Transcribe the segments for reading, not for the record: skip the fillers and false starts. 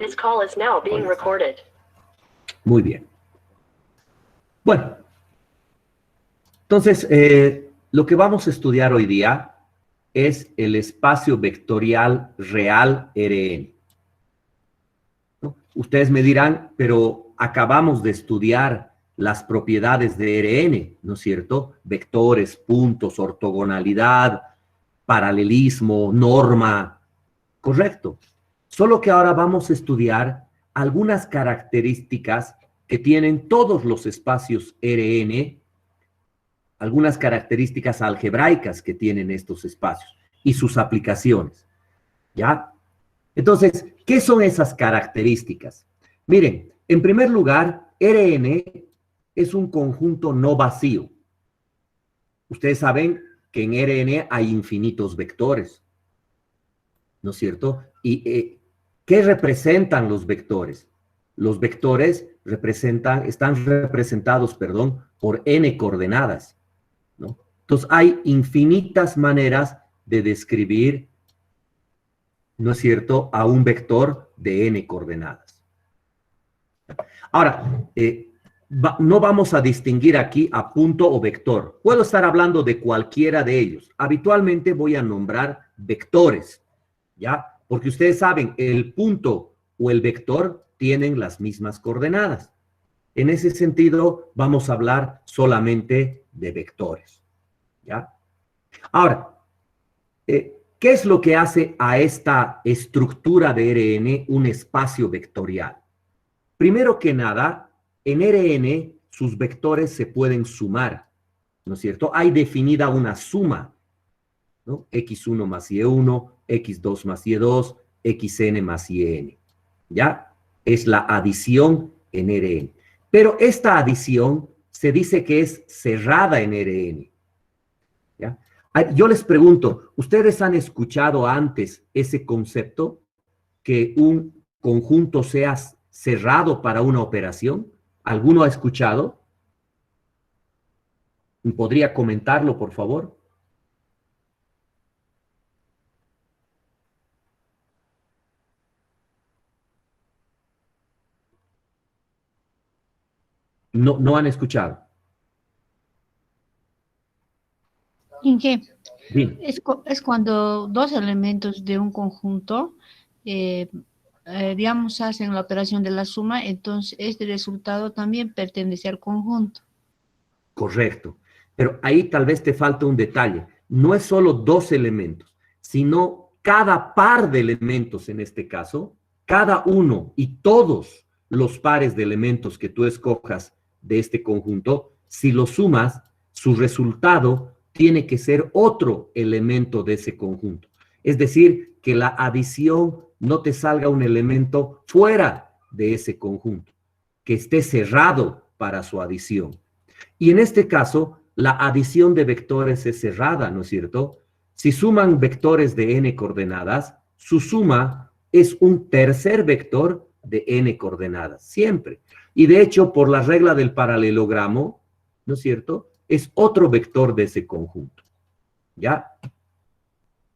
This call is now being recorded. Muy bien. Bueno, entonces, lo que vamos a estudiar hoy día es el espacio vectorial real Rn. ¿No? Ustedes me dirán, pero acabamos de estudiar las propiedades de Rn, ¿no es cierto? Vectores, puntos, ortogonalidad, paralelismo, norma. Correcto. Solo que ahora vamos a estudiar algunas características que tienen todos los espacios Rn, algunas características algebraicas que tienen estos espacios y sus aplicaciones, ¿ya? Entonces, ¿qué son esas características? Miren, en primer lugar, Rn es un conjunto no vacío. Ustedes saben que en Rn hay infinitos vectores, ¿no es cierto? ¿Y qué representan los vectores? Los vectores están representados, por n coordenadas, ¿no? Entonces, hay infinitas maneras de describir, ¿no es cierto?, a un vector de n coordenadas. Ahora, no vamos a distinguir aquí a punto o vector. Puedo estar hablando de cualquiera de ellos. Habitualmente voy a nombrar vectores, ¿ya? Porque ustedes saben, el punto o el vector tienen las mismas coordenadas. En ese sentido, vamos a hablar solamente de vectores, ¿ya? Ahora, ¿qué es lo que hace a esta estructura de Rn un espacio vectorial? Primero que nada, en Rn sus vectores se pueden sumar, ¿no es cierto? Hay definida una suma, ¿no? x1 más y1, x2 más y2, xn más yn, ¿ya? Es la adición en Rn. Pero esta adición se dice que es cerrada en Rn, ¿ya? Yo les pregunto, ¿ustedes han escuchado antes ese concepto? Que un conjunto sea cerrado para una operación. ¿Alguno ha escuchado? ¿Podría comentarlo, por favor? No han escuchado. ¿En qué? Bien. Es cuando dos elementos de un conjunto, digamos, hacen la operación de la suma, entonces este resultado también pertenece al conjunto. Correcto. Pero ahí tal vez te falta un detalle. No es solo dos elementos, sino cada par de elementos en este caso, cada uno y todos los pares de elementos que tú escojas de este conjunto, si los sumas, su resultado tiene que ser otro elemento de ese conjunto. Es decir, que la adición no te salga un elemento fuera de ese conjunto, que esté cerrado para su adición. Y en este caso, la adición de vectores es cerrada, ¿no es cierto? Si suman vectores de n coordenadas, su suma es un tercer vector de n coordenadas, siempre. Y de hecho, por la regla del paralelogramo, ¿no es cierto?, es otro vector de ese conjunto, ¿ya?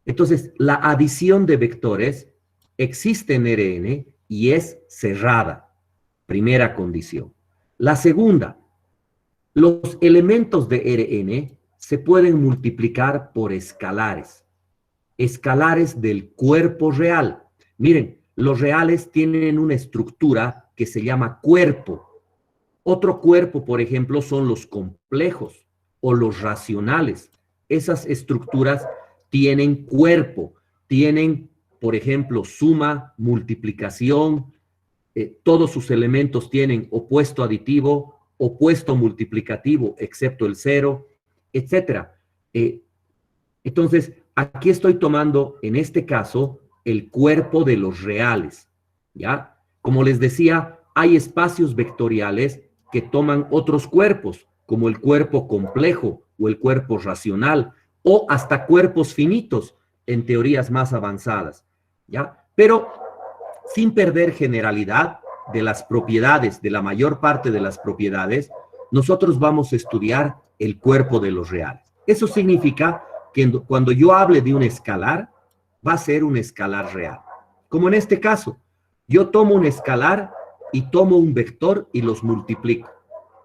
Entonces, la adición de vectores existe en Rn y es cerrada, primera condición. La segunda, los elementos de Rn se pueden multiplicar por escalares, escalares del cuerpo real. Miren, los reales tienen una estructura que se llama cuerpo. Otro cuerpo, por ejemplo, son los complejos o los racionales. Esas estructuras tienen cuerpo, tienen, por ejemplo, suma, multiplicación, todos sus elementos tienen opuesto aditivo, opuesto multiplicativo, excepto el cero, etc. Entonces, aquí estoy tomando, en este caso, el cuerpo de los reales, ¿ya? Como les decía, hay espacios vectoriales que toman otros cuerpos, como el cuerpo complejo o el cuerpo racional, o hasta cuerpos finitos en teorías más avanzadas, ¿ya? Pero sin perder generalidad de las propiedades, de la mayor parte de las propiedades, nosotros vamos a estudiar el cuerpo de los reales. Eso significa que cuando yo hable de un escalar, va a ser un escalar real. Como en este caso, Yo tomo un escalar y tomo un vector y los multiplico,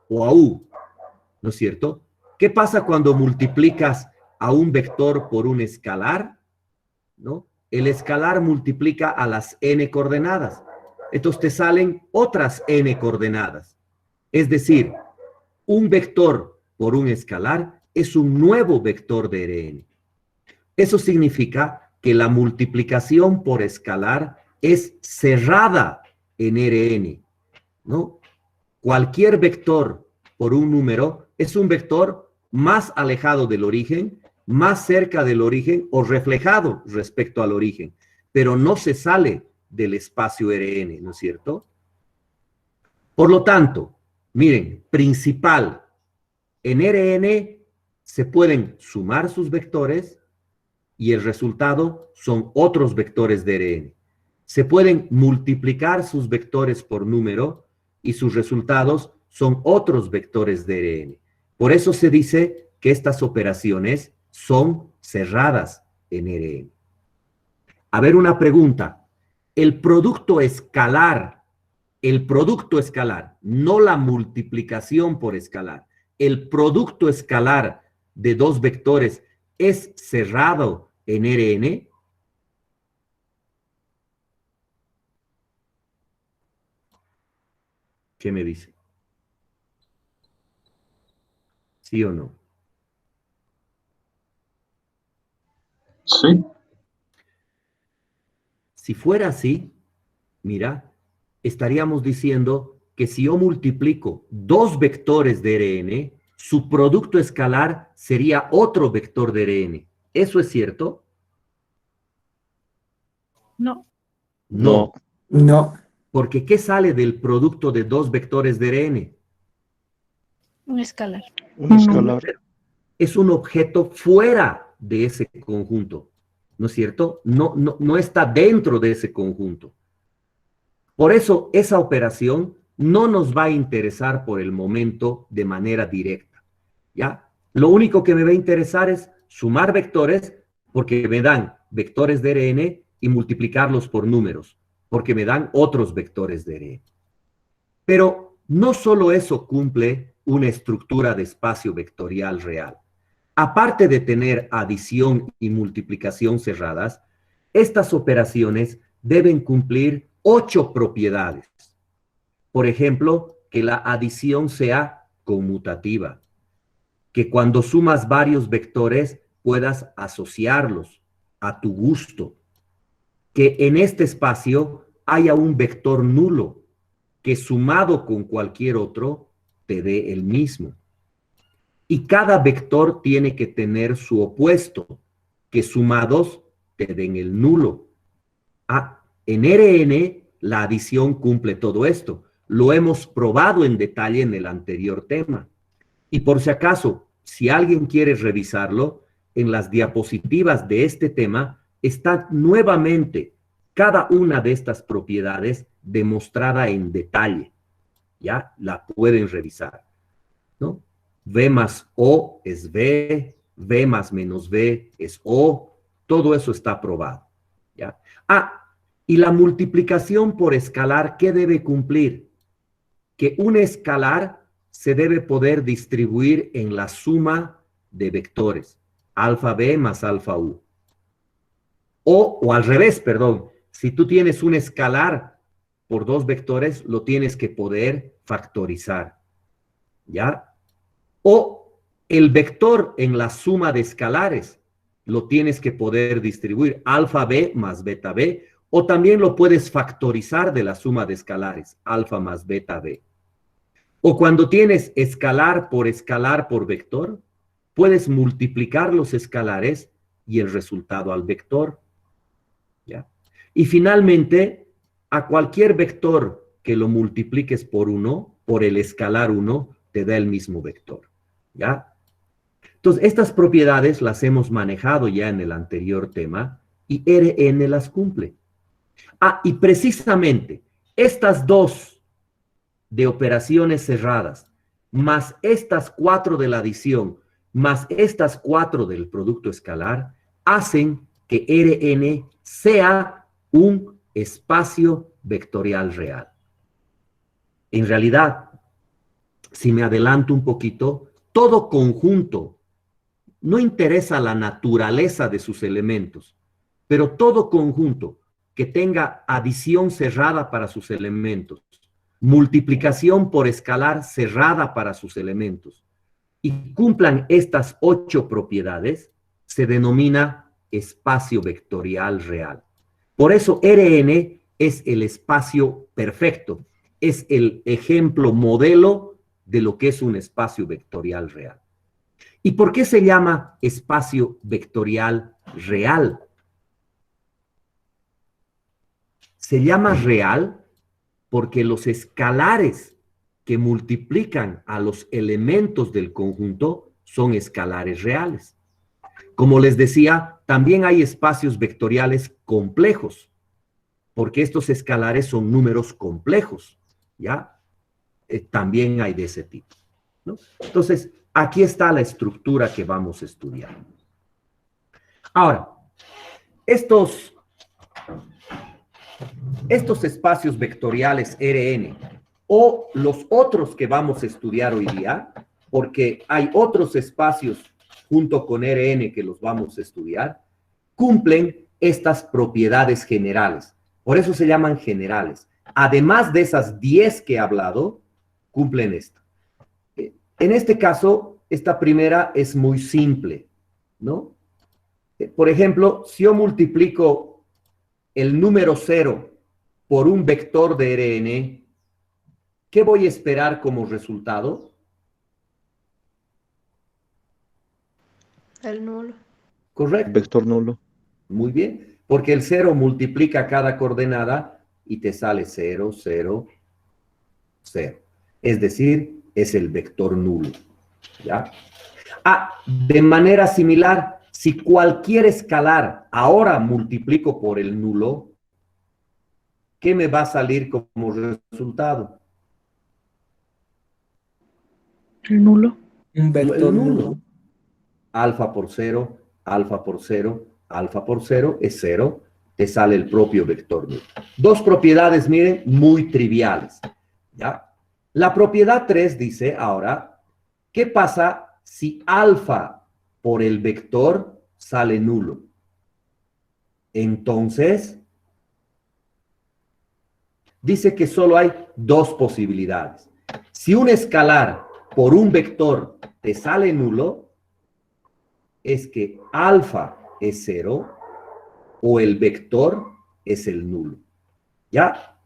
o a u, ¿no es cierto? ¿Qué pasa cuando multiplicas a un vector por un escalar? ¿No? El escalar multiplica a las n coordenadas. Entonces te salen otras n coordenadas. Es decir, un vector por un escalar es un nuevo vector de Rn. Eso significa que la multiplicación por escalar es cerrada en Rn, ¿no? Cualquier vector por un número es un vector más alejado del origen, más cerca del origen o reflejado respecto al origen, pero no se sale del espacio Rn, ¿no es cierto? Por lo tanto, miren, principal, en Rn se pueden sumar sus vectores y el resultado son otros vectores de Rn. Se pueden multiplicar sus vectores por número y sus resultados son otros vectores de Rn. Por eso se dice que estas operaciones son cerradas en Rn. A ver, una pregunta. El producto escalar, no la multiplicación por escalar, el producto escalar de dos vectores es cerrado en Rn. ¿Qué me dice? ¿Sí o no? Sí. Si fuera así, mira, estaríamos diciendo que si yo multiplico dos vectores de Rn, su producto escalar sería otro vector de Rn. ¿Eso es cierto? No, No, No. porque ¿qué sale del producto de dos vectores de Rn? un escalar. Un escalar. Es un objeto fuera de ese conjunto, ¿no es cierto? No está dentro de ese conjunto. Por eso, esa operación no nos va a interesar por el momento de manera directa, ¿ya? Lo único que me va a interesar es sumar vectores, porque me dan vectores de Rn, y multiplicarlos por números, porque me dan otros vectores de Rn. Pero no solo eso cumple una estructura de espacio vectorial real. Aparte de tener adición y multiplicación cerradas, estas operaciones deben cumplir 8 propiedades. Por ejemplo, que la adición sea conmutativa, que cuando sumas varios vectores puedas asociarlos a tu gusto, que en este espacio haya un vector nulo que sumado con cualquier otro te dé el mismo. Y cada vector tiene que tener su opuesto, que sumados te den el nulo. En Rn, la adición cumple todo esto. Lo hemos probado en detalle en el anterior tema. Y por si acaso, si alguien quiere revisarlo, en las diapositivas de este tema está nuevamente cada una de estas propiedades demostrada en detalle. ¿Ya? La pueden revisar, ¿no? V más O es V, V más menos V es O, todo eso está probado, ¿ya? Y la multiplicación por escalar, ¿qué debe cumplir? Que un escalar se debe poder distribuir en la suma de vectores, alfa B más alfa U. O al revés, perdón, si tú tienes un escalar por dos vectores, lo tienes que poder factorizar, ¿ya? O el vector en la suma de escalares, lo tienes que poder distribuir, alfa B más beta B, o también lo puedes factorizar de la suma de escalares, alfa más beta B. O cuando tienes escalar por vector, puedes multiplicar los escalares y el resultado al vector, ¿ya? Y finalmente, a cualquier vector que lo multipliques por 1, por el escalar 1, te da el mismo vector, ¿ya? Entonces, estas propiedades las hemos manejado ya en el anterior tema y Rn las cumple. Y precisamente estas dos de operaciones cerradas, más estas 4 de la adición, más estas 4 del producto escalar, hacen que Rn sea un espacio vectorial real. En realidad, si me adelanto un poquito, todo conjunto, no interesa la naturaleza de sus elementos, pero todo conjunto que tenga adición cerrada para sus elementos, multiplicación por escalar cerrada para sus elementos, y cumplan estas 8 propiedades, se denomina espacio vectorial real. Por eso Rn es el espacio perfecto, es el ejemplo modelo de lo que es un espacio vectorial real. ¿Y por qué se llama espacio vectorial real? Se llama real porque los escalares que multiplican a los elementos del conjunto son escalares reales. Como les decía, también hay espacios vectoriales complejos, porque estos escalares son números complejos, ¿ya? También hay de ese tipo, ¿no? Entonces, aquí está la estructura que vamos a estudiar. Ahora, estos espacios vectoriales Rn o los otros que vamos a estudiar hoy día, porque hay otros espacios junto con Rn que los vamos a estudiar, cumplen estas propiedades generales. Por eso se llaman generales. Además de esas 10 que he hablado, cumplen esto. En este caso, esta primera es muy simple, ¿no? Por ejemplo, si yo multiplico el número 0 por un vector de Rn, ¿qué voy a esperar como resultado? El nulo. Correcto. Vector nulo. Muy bien, porque el 0 multiplica cada coordenada y te sale 0, 0, 0. Es decir, es el vector nulo, ¿ya? De manera similar, si cualquier escalar ahora multiplico por el nulo, ¿qué me va a salir como resultado? El nulo. Un vector El nulo. Alfa por 0, alfa por 0, alfa por 0 es 0, te sale el propio vector nulo. Dos propiedades, miren, muy triviales, ¿ya? La propiedad 3 dice ahora, ¿qué pasa si alfa por el vector sale nulo? Entonces, dice que solo hay 2 posibilidades. Si un escalar por un vector te sale nulo, es que alfa es 0 o el vector es el nulo. ¿Ya?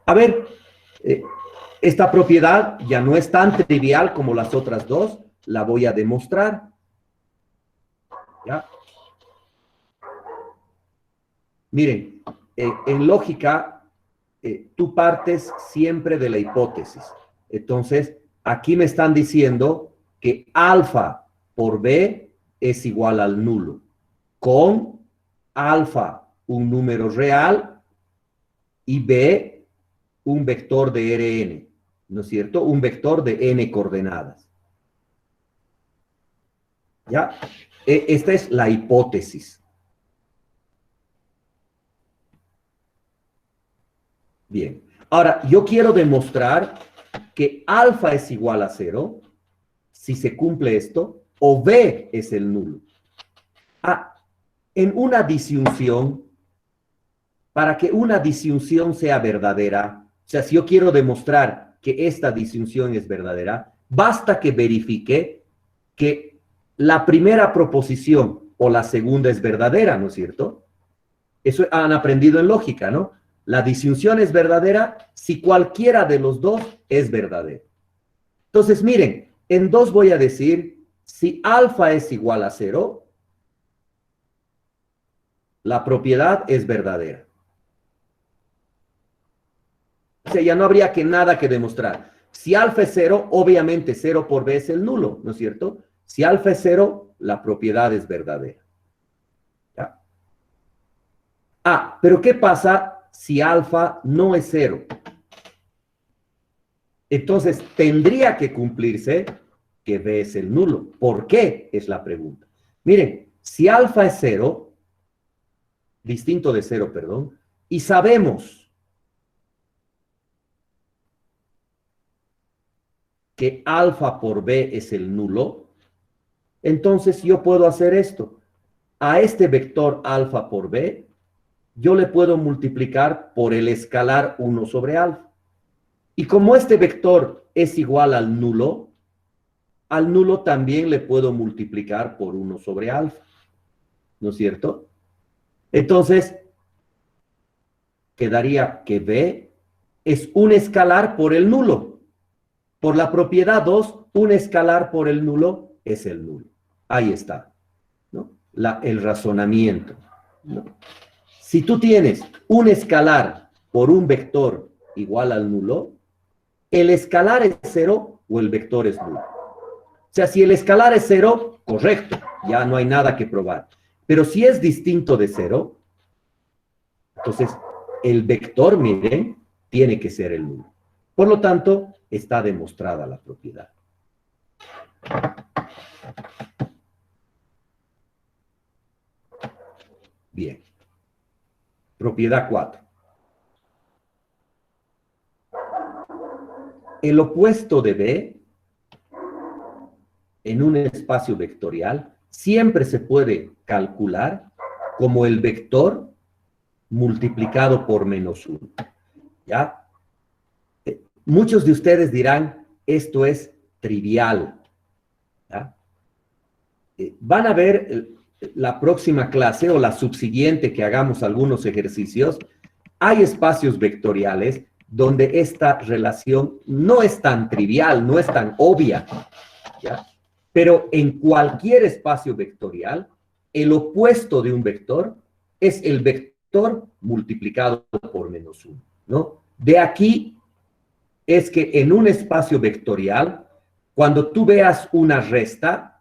A ver, esta propiedad ya no es tan trivial como las otras dos, la voy a demostrar. ¿Ya? Miren, en lógica, tú partes siempre de la hipótesis. Entonces, aquí me están diciendo que alfa por b es igual al nulo, con alfa un número real y b un vector de Rn, ¿no es cierto? Un vector de n coordenadas. ¿Ya? Esta es la hipótesis. Bien. Ahora, yo quiero demostrar que alfa es igual a 0, si se cumple esto, o b es el nulo. En una disyunción, para que una disyunción sea verdadera, o sea, si yo quiero demostrar que esta disyunción es verdadera, basta que verifique que la primera proposición o la segunda es verdadera, ¿no es cierto? Eso han aprendido en lógica, ¿no? La disyunción es verdadera si cualquiera de los dos es verdadero. Entonces, miren, en 2 voy a decir, si alfa es igual a 0, la propiedad es verdadera. O sea, ya no habría nada que demostrar. Si alfa es 0, obviamente 0 por b es el nulo, ¿no es cierto? Si alfa es 0, la propiedad es verdadera. ¿Ya? Pero ¿qué pasa si alfa no es 0? Entonces, tendría que cumplirse que b es el nulo. ¿Por qué? Es la pregunta. Miren, si alfa es 0, distinto de cero, perdón, y sabemos que alfa por b es el nulo, entonces yo puedo hacer esto. A este vector alfa por b, yo le puedo multiplicar por el escalar 1 sobre alfa. Y como este vector es igual al nulo también le puedo multiplicar por 1 sobre alfa. ¿No es cierto? Entonces, quedaría que b es un escalar por el nulo. Por la propiedad 2, un escalar por el nulo es el nulo. Ahí está, ¿no? El razonamiento, ¿no? Si tú tienes un escalar por un vector igual al nulo, ¿el escalar es 0 o el vector es nulo? O sea, si el escalar es 0, correcto, ya no hay nada que probar. Pero si es distinto de 0, entonces el vector, miren, tiene que ser el nulo. Por lo tanto, está demostrada la propiedad. Bien. Propiedad 4. El opuesto de B en un espacio vectorial siempre se puede calcular como el vector multiplicado por -1. ¿Ya? Muchos de ustedes dirán, esto es trivial. ¿Ya? Van a ver la próxima clase o la subsiguiente que hagamos algunos ejercicios. Hay espacios vectoriales donde esta relación no es tan trivial, no es tan obvia. ¿Ya? Pero en cualquier espacio vectorial, el opuesto de un vector es el vector multiplicado por -1, ¿no? De aquí es que en un espacio vectorial, cuando tú veas una resta,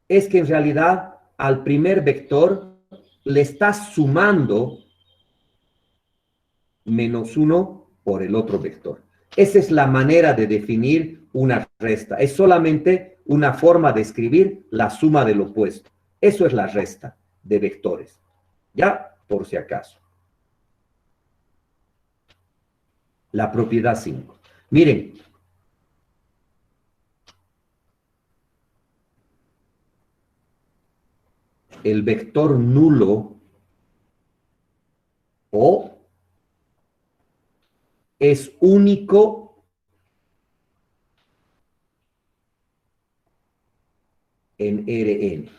es que en realidad al primer vector le estás sumando -1 por el otro vector. Esa es la manera de definir una resta. Es solamente una forma de escribir la suma del opuesto. Eso es la resta de vectores. Ya, por si acaso. La propiedad 5. Miren. El vector nulo O es único en Rn.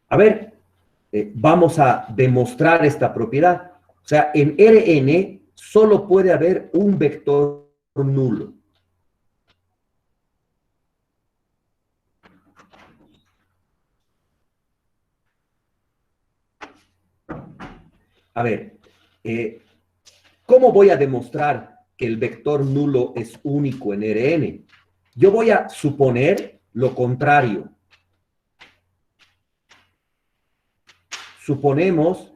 A ver, vamos a demostrar esta propiedad. O sea, en Rn solo puede haber un vector nulo. A ver, ¿cómo voy a demostrar que el vector nulo es único en Rn? Yo voy a suponer lo contrario. Suponemos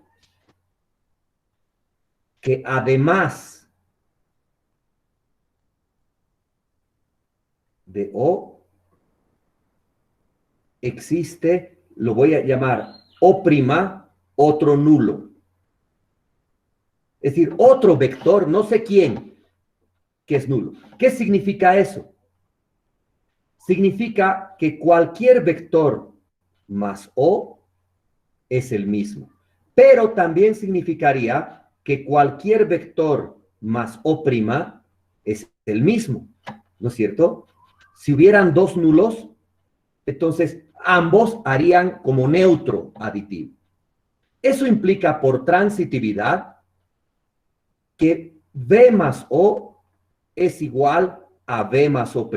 que además de O existe, lo voy a llamar O', otro nulo. Es decir, otro vector, no sé quién, que es nulo. ¿Qué significa eso? Significa que cualquier vector más O es el mismo. Pero también significaría que cualquier vector más O' es el mismo. ¿No es cierto? Si hubieran dos nulos, entonces ambos harían como neutro aditivo. Eso implica por transitividad que B más O es igual a B más O',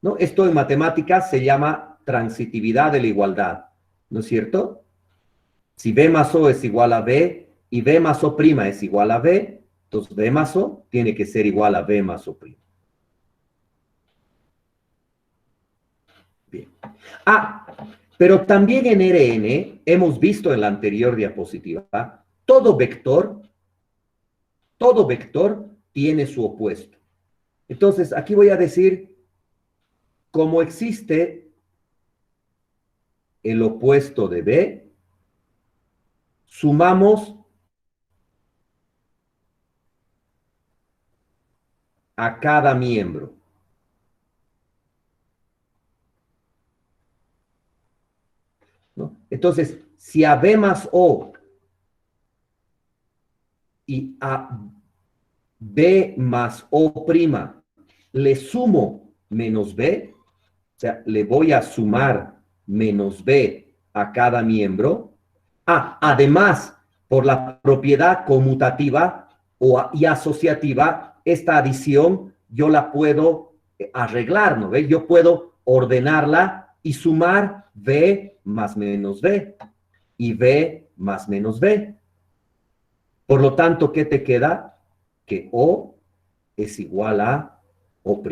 ¿no? Esto en matemáticas se llama transitividad de la igualdad, ¿no es cierto? Si B más O es igual a B y B más O' es igual a B, entonces B más O tiene que ser igual a B más O'. Bien. Pero también en Rn, hemos visto en la anterior diapositiva, todo vector tiene su opuesto. Entonces, aquí voy a decir, como existe el opuesto de B, sumamos a cada miembro. ¿No? Entonces, si a B más O y a B más O' le sumo menos B, o sea, le voy a sumar menos B a cada miembro. Además, por la propiedad conmutativa y asociativa, esta adición yo la puedo arreglar, ¿no ve? Yo puedo ordenarla y sumar B más menos B y B más menos B. Por lo tanto, ¿qué te queda? Que O es igual a O'.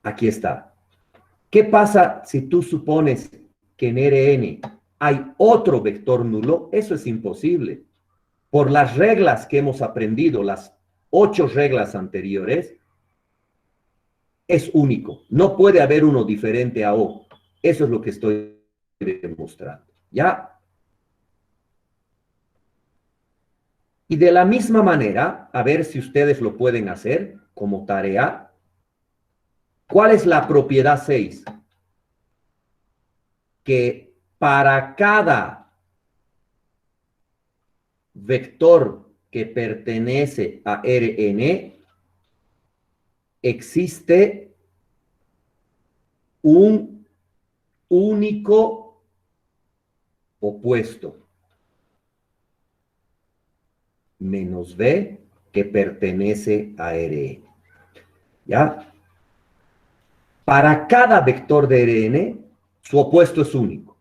Aquí está. ¿Qué pasa si tú supones que en Rn hay otro vector nulo? Eso es imposible. Por las reglas que hemos aprendido, las 8 reglas anteriores, es único. No puede haber uno diferente a O. Eso es lo que estoy demostrando. ¿Ya? Y de la misma manera, a ver si ustedes lo pueden hacer como tarea. ¿Cuál es la propiedad 6? Que para cada vector que pertenece a Rn, existe un único opuesto. Menos B que pertenece a Rn. ¿Ya? Para cada vector de Rn, su opuesto es único.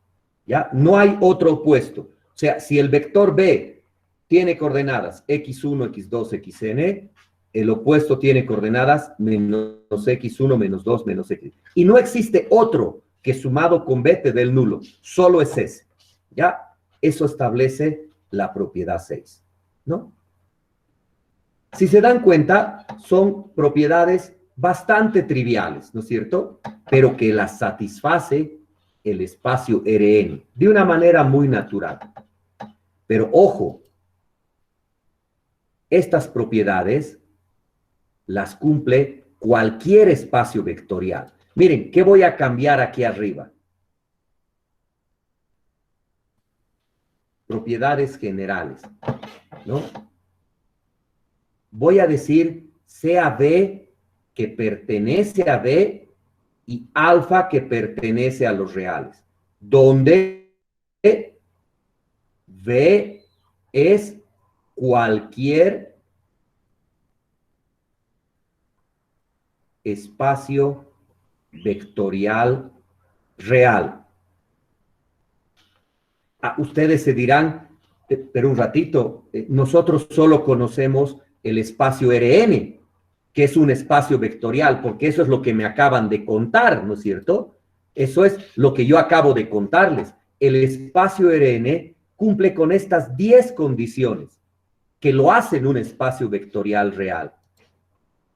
¿Ya? No hay otro opuesto. O sea, si el vector B tiene coordenadas x1, x2, xn, el opuesto tiene coordenadas menos x1, menos 2, menos x. Y no existe otro que sumado con B te dé el nulo. Solo es ese. ¿Ya? Eso establece la propiedad 6. ¿No? Si se dan cuenta, son propiedades bastante triviales, ¿no es cierto? Pero que las satisface el espacio Rn de una manera muy natural. Pero ojo, estas propiedades las cumple cualquier espacio vectorial. Miren, ¿qué voy a cambiar aquí arriba? Propiedades generales, ¿no? Voy a decir sea B que pertenece a B y alfa que pertenece a los reales, donde B es cualquier espacio vectorial real. Ustedes se dirán, pero un ratito, nosotros solo conocemos el espacio Rn, que es un espacio vectorial, porque eso es lo que me acaban de contar, ¿no es cierto? Eso es lo que yo acabo de contarles. El espacio Rn cumple con estas 10 condiciones que lo hacen un espacio vectorial real,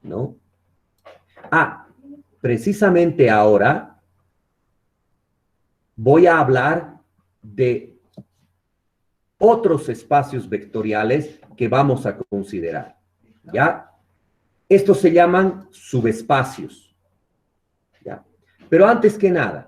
¿no? Precisamente ahora voy a hablar de otros espacios vectoriales que vamos a considerar, ¿ya? Estos se llaman subespacios, ¿ya? Pero antes que nada,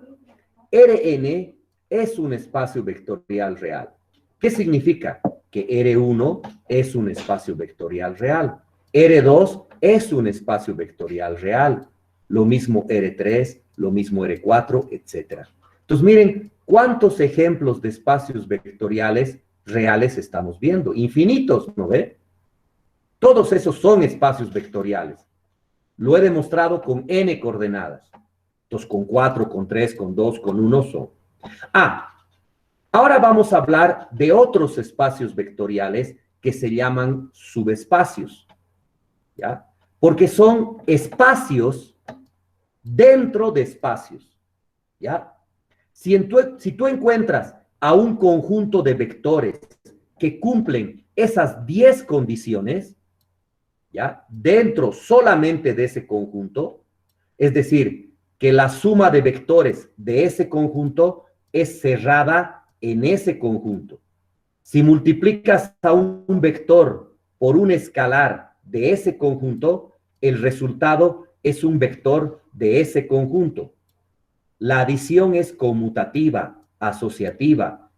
Rn es un espacio vectorial real. ¿Qué significa? Que R1 es un espacio vectorial real. R2 es un espacio vectorial real. Lo mismo R3, lo mismo R4, etc. Entonces, miren cuántos ejemplos de espacios vectoriales reales estamos viendo. Infinitos, ¿no ve? Todos esos son espacios vectoriales. Lo he demostrado con n coordenadas. Entonces, con 4, con 3, con 2, con 1 son. Ahora vamos a hablar de otros espacios vectoriales que se llaman subespacios, ¿ya? Porque son espacios dentro de espacios, ¿ya? Si tú encuentras a un conjunto de vectores que cumplen esas 10 condiciones, ¿ya? Dentro solamente de ese conjunto, es decir, que la suma de vectores de ese conjunto es cerrada en ese conjunto. Si multiplicas a un vector por un escalar de ese conjunto, el resultado es un vector de ese conjunto. La adición es conmutativa, asociativa.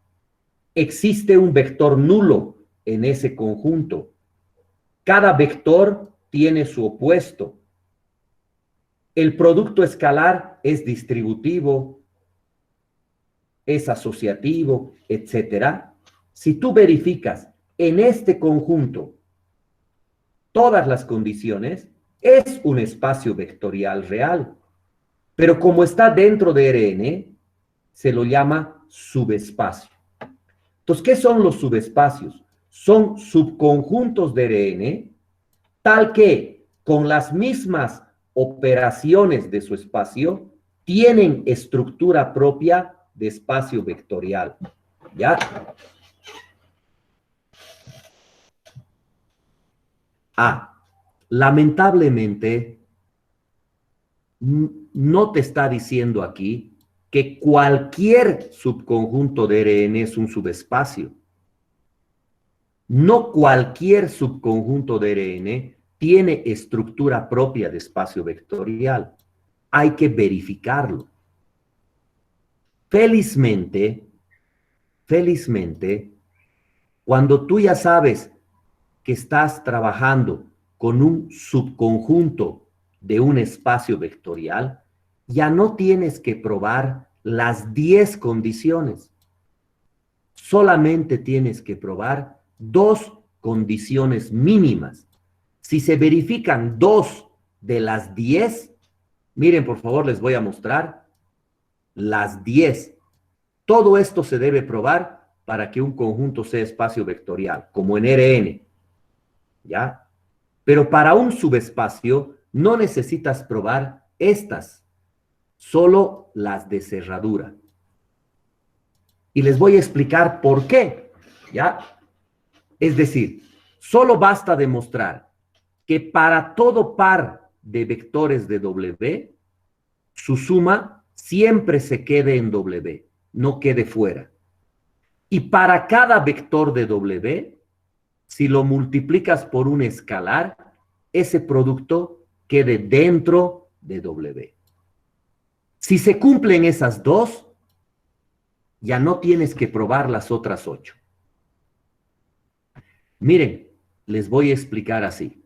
Existe un vector nulo en ese conjunto. Cada vector tiene su opuesto. El producto escalar es distributivo, es asociativo, etc. Si tú verificas en este conjunto todas las condiciones, es un espacio vectorial real. Pero como está dentro de Rn, se lo llama subespacio. Entonces, ¿qué son los subespacios? Son subconjuntos de Rn, tal que con las mismas operaciones de su espacio, tienen estructura propia de espacio vectorial. ¿Ya? Lamentablemente, no te está diciendo aquí que cualquier subconjunto de Rn es un subespacio. No cualquier subconjunto de Rn tiene estructura propia de espacio vectorial. Hay que verificarlo. Felizmente, cuando tú ya sabes que estás trabajando con un subconjunto de un espacio vectorial, ya no tienes que probar las 10 condiciones. Solamente tienes que probar 2 condiciones mínimas. Si se verifican 2 de las 10, miren, por favor, les voy a mostrar las 10. Todo esto se debe probar para que un conjunto sea espacio vectorial, como en Rn. ¿Ya? Pero para un subespacio no necesitas probar estas, solo las de cerradura. Y les voy a explicar por qué, ¿ya? Es decir, solo basta demostrar que para todo par de vectores de W, su suma siempre se quede en W, no quede fuera. Y para cada vector de W, si lo multiplicas por un escalar, ese producto quede dentro de W. Si se cumplen esas 2, ya no tienes que probar las otras 8. Miren, les voy a explicar así.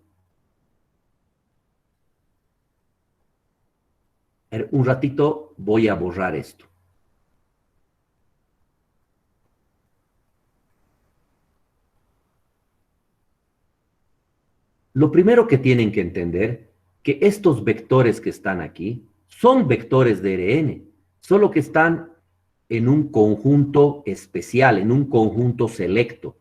Un ratito voy a borrar esto. Lo primero que tienen que entender que estos vectores que están aquí son vectores de Rn, solo que están en un conjunto especial, en un conjunto selecto,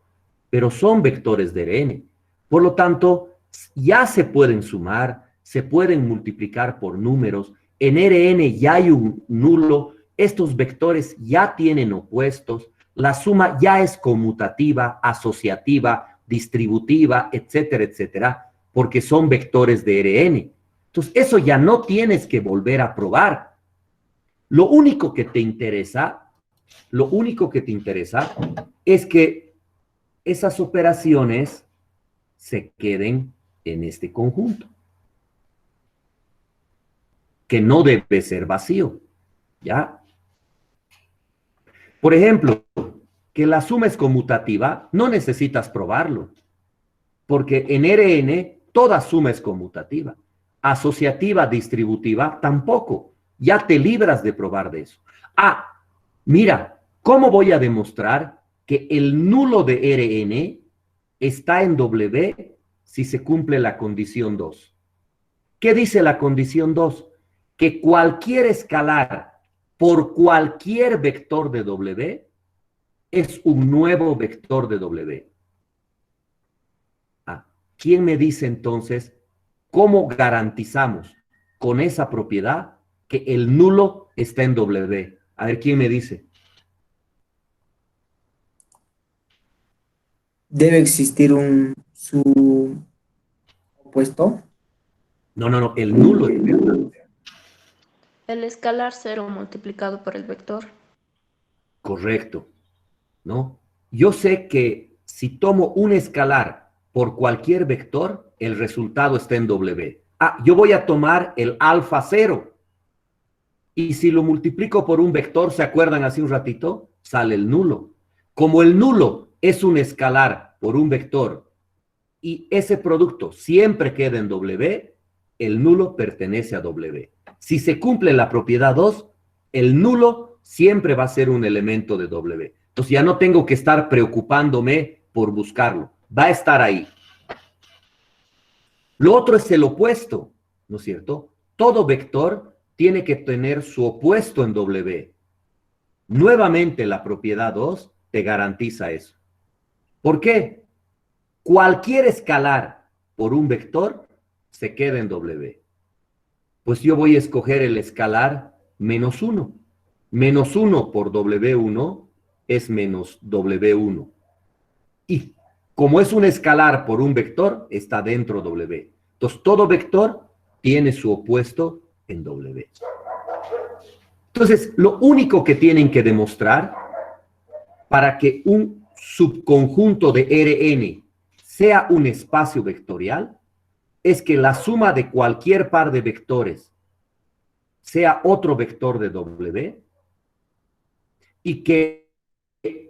pero son vectores de Rn. Por lo tanto, ya se pueden sumar, se pueden multiplicar por números. En Rn ya hay un nulo, estos vectores ya tienen opuestos, la suma ya es conmutativa, asociativa, distributiva, etcétera, etcétera, porque son vectores de Rn. Entonces, eso ya no tienes que volver a probar. Lo único que te interesa es que esas operaciones se queden en este conjunto, que no debe ser vacío, ¿ya? Por ejemplo, que la suma es conmutativa, no necesitas probarlo, porque en Rn toda suma es conmutativa. Asociativa, distributiva, tampoco. Ya te libras de probar de eso. Mira, ¿cómo voy a demostrar que el nulo de Rn está en W si se cumple la condición 2? ¿Qué dice la condición 2? Que cualquier escalar por cualquier vector de W es un nuevo vector de W. ¿Quién me dice entonces cómo garantizamos con esa propiedad que el nulo está en W? A ver, ¿quién me dice? ¿Debe existir su opuesto? No, el nulo es verdad. El escalar 0 multiplicado por el vector. Correcto, ¿no? Yo sé que si tomo un escalar por cualquier vector, el resultado está en W. Ah, yo voy a tomar el alfa 0. Y si lo multiplico por un vector, ¿se acuerdan hace un ratito? Sale el nulo. Como el nulo es un escalar por un vector y ese producto siempre queda en W, el nulo pertenece a W. Si se cumple la propiedad 2, el nulo siempre va a ser un elemento de W. Entonces ya no tengo que estar preocupándome por buscarlo. Va a estar ahí. Lo otro es el opuesto, ¿no es cierto? Todo vector tiene que tener su opuesto en W. Nuevamente la propiedad 2 te garantiza eso. ¿Por qué? Cualquier escalar por un vector se queda en W. Pues yo voy a escoger el escalar menos 1. Menos 1 por W1 es menos W1. Y como es un escalar por un vector, está dentro de W. Entonces, todo vector tiene su opuesto en W. Entonces, lo único que tienen que demostrar para que un subconjunto de Rn sea un espacio vectorial es que la suma de cualquier par de vectores sea otro vector de W y que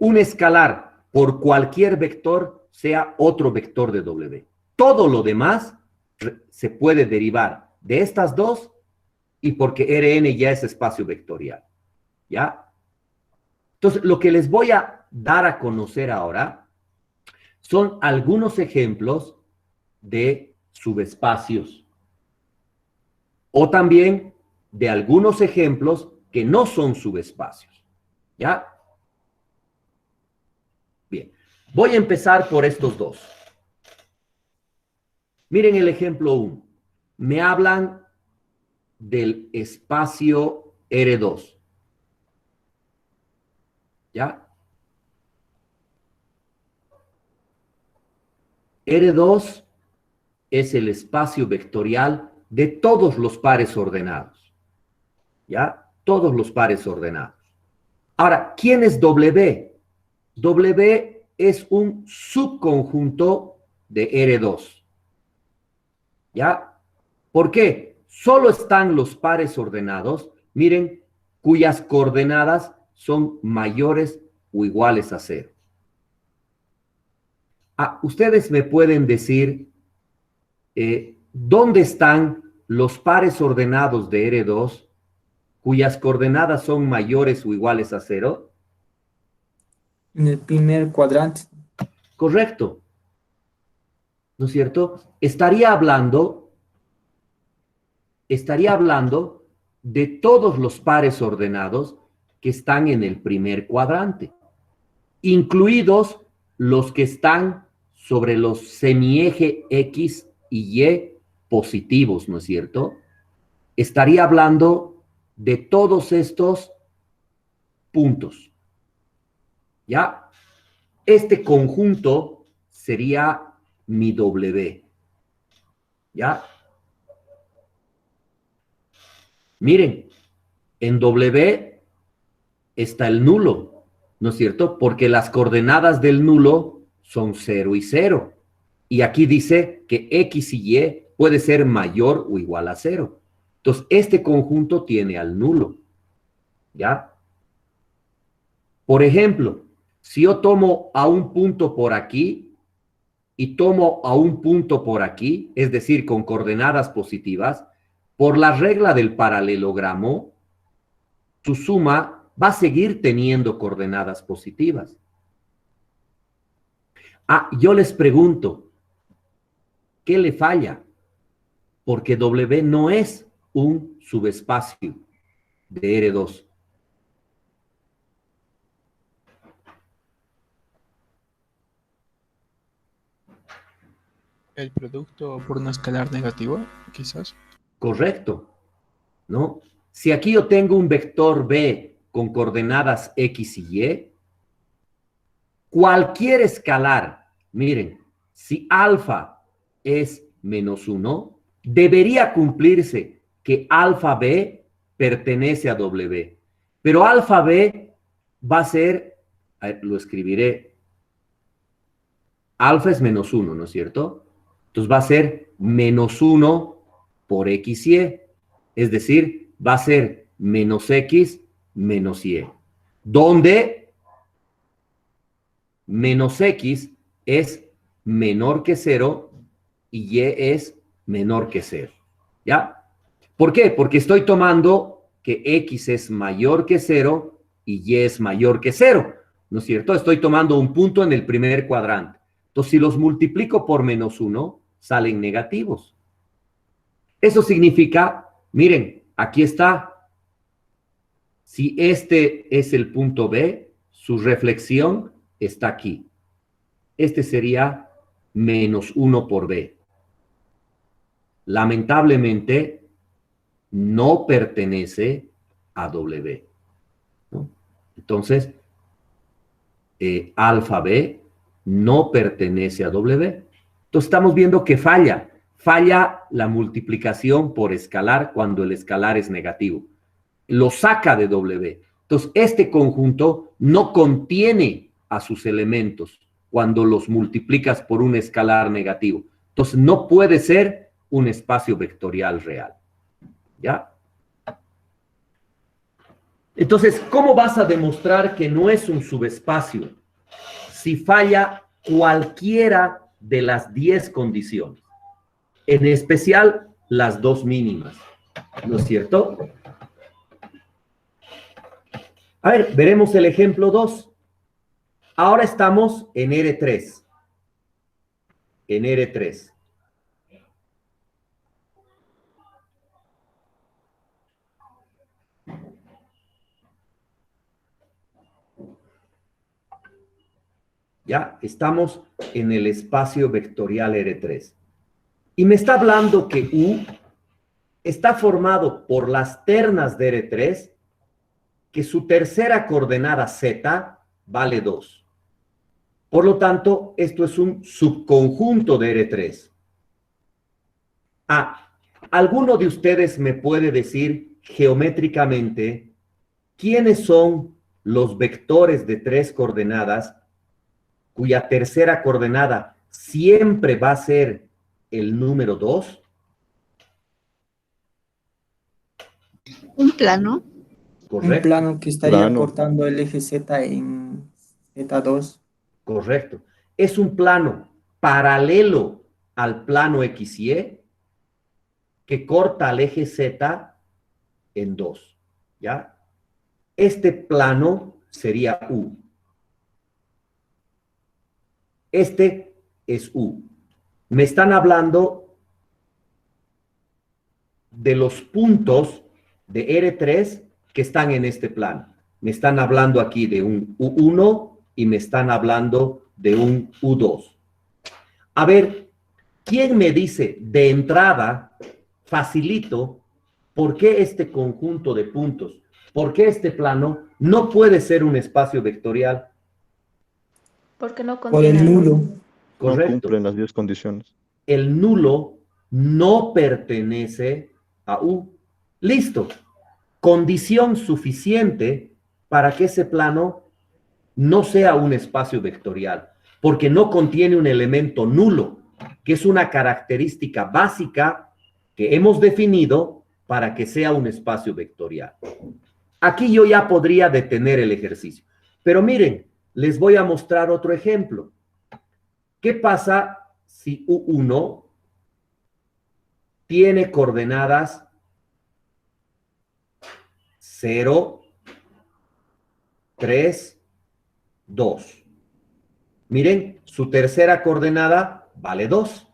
un escalar por cualquier vector sea otro vector de W. Todo lo demás se puede derivar de estas dos y porque Rn ya es espacio vectorial. ¿Ya? Entonces, lo que les voy a dar a conocer ahora son algunos ejemplos de subespacios o también de algunos ejemplos que no son subespacios. ¿Ya? Bien, voy a empezar por estos dos. Miren el ejemplo 1. Me hablan del espacio R2. ¿Ya? R2 es el espacio vectorial de todos los pares ordenados. ¿Ya? Todos los pares ordenados. Ahora, ¿quién es W? W es un subconjunto de R2. ¿Ya? ¿Por qué? Solo están los pares ordenados, miren, cuyas coordenadas son mayores o iguales a 0. Ah, ustedes me pueden decir ¿dónde están los pares ordenados de R2 cuyas coordenadas son mayores o iguales a 0? En el primer cuadrante. Correcto. ¿No es cierto? Estaría hablando de todos los pares ordenados que están en el primer cuadrante, incluidos los que están sobre los semieje X y Y positivos, ¿no es cierto? Estaría hablando de todos estos puntos. ¿Ya? Este conjunto sería mi W. ¿Ya? Miren, en W está el nulo, ¿no es cierto? Porque las coordenadas del nulo son 0 y 0. Y aquí dice que X y Y puede ser mayor o igual a 0. Entonces, este conjunto tiene al nulo. ¿Ya? Por ejemplo, si yo tomo a un punto por aquí y tomo a un punto por aquí, es decir, con coordenadas positivas, por la regla del paralelogramo, su suma va a seguir teniendo coordenadas positivas. Ah, yo les pregunto, ¿qué le falla? Porque W no es un subespacio de R2. El producto por una escalar negativa, quizás. Correcto, ¿no? Si aquí yo tengo un vector B con coordenadas X y Y, cualquier escalar, miren, si alfa es menos 1, debería cumplirse que alfa B pertenece a W. Pero alfa B va a ser, lo escribiré, alfa es menos 1, ¿no es cierto? Entonces va a ser menos 1 por x y, es decir, va a ser menos x menos y, donde menos x es menor que 0 y y es menor que 0, ¿ya? ¿Por qué? Porque estoy tomando que x es mayor que 0 y y es mayor que 0, ¿no es cierto? Estoy tomando un punto en el primer cuadrante. Entonces, si los multiplico por menos 1, salen negativos. Eso significa, miren, aquí está. Si este es el punto B, su reflexión está aquí. Este sería menos 1 por B. Lamentablemente, no pertenece a W, ¿no? Entonces, alfa B no pertenece a W. Entonces, estamos viendo que falla. Falla la multiplicación por escalar cuando el escalar es negativo. Lo saca de W. Entonces, este conjunto no contiene a sus elementos cuando los multiplicas por un escalar negativo. Entonces, no puede ser un espacio vectorial real. ¿Ya? Entonces, ¿cómo vas a demostrar que no es un subespacio si falla cualquiera de las 10 condiciones? En especial, las dos mínimas. ¿No es cierto? A ver, veremos el ejemplo 2. Ahora estamos en R3. En R3. Ya, estamos en el espacio vectorial R3. Y me está hablando que U está formado por las ternas de R3, que su tercera coordenada Z vale 2. Por lo tanto, esto es un subconjunto de R3. ¿Alguno de ustedes me puede decir geométricamente quiénes son los vectores de 3 coordenadas cuya tercera coordenada siempre va a ser el número 2? Un plano. Un Correcto, plano que estaría Plano. cortando el eje Z en Z2. correcto. Es un plano paralelo al plano XY que corta al eje Z en 2, ¿ya? Este plano sería U. Este es U. Me están hablando de los puntos de R3 que están en este plano. Me están hablando aquí de un U1 y me están hablando de un U2. A ver, ¿quién me dice de entrada, facilito, por qué este conjunto de puntos, por qué este plano no puede ser un espacio vectorial? Porque no Por contiene el luz. nulo. No Correcto. cumplen las 10 condiciones. El nulo no pertenece a U. Listo. Condición suficiente para que ese plano no sea un espacio vectorial, porque no contiene un elemento nulo, que es una característica básica que hemos definido para que sea un espacio vectorial. Aquí yo ya podría detener el ejercicio. Pero miren, les voy a mostrar otro ejemplo. ¿Qué pasa si U1 tiene coordenadas 0, 3, 2? Miren, su tercera coordenada vale 2.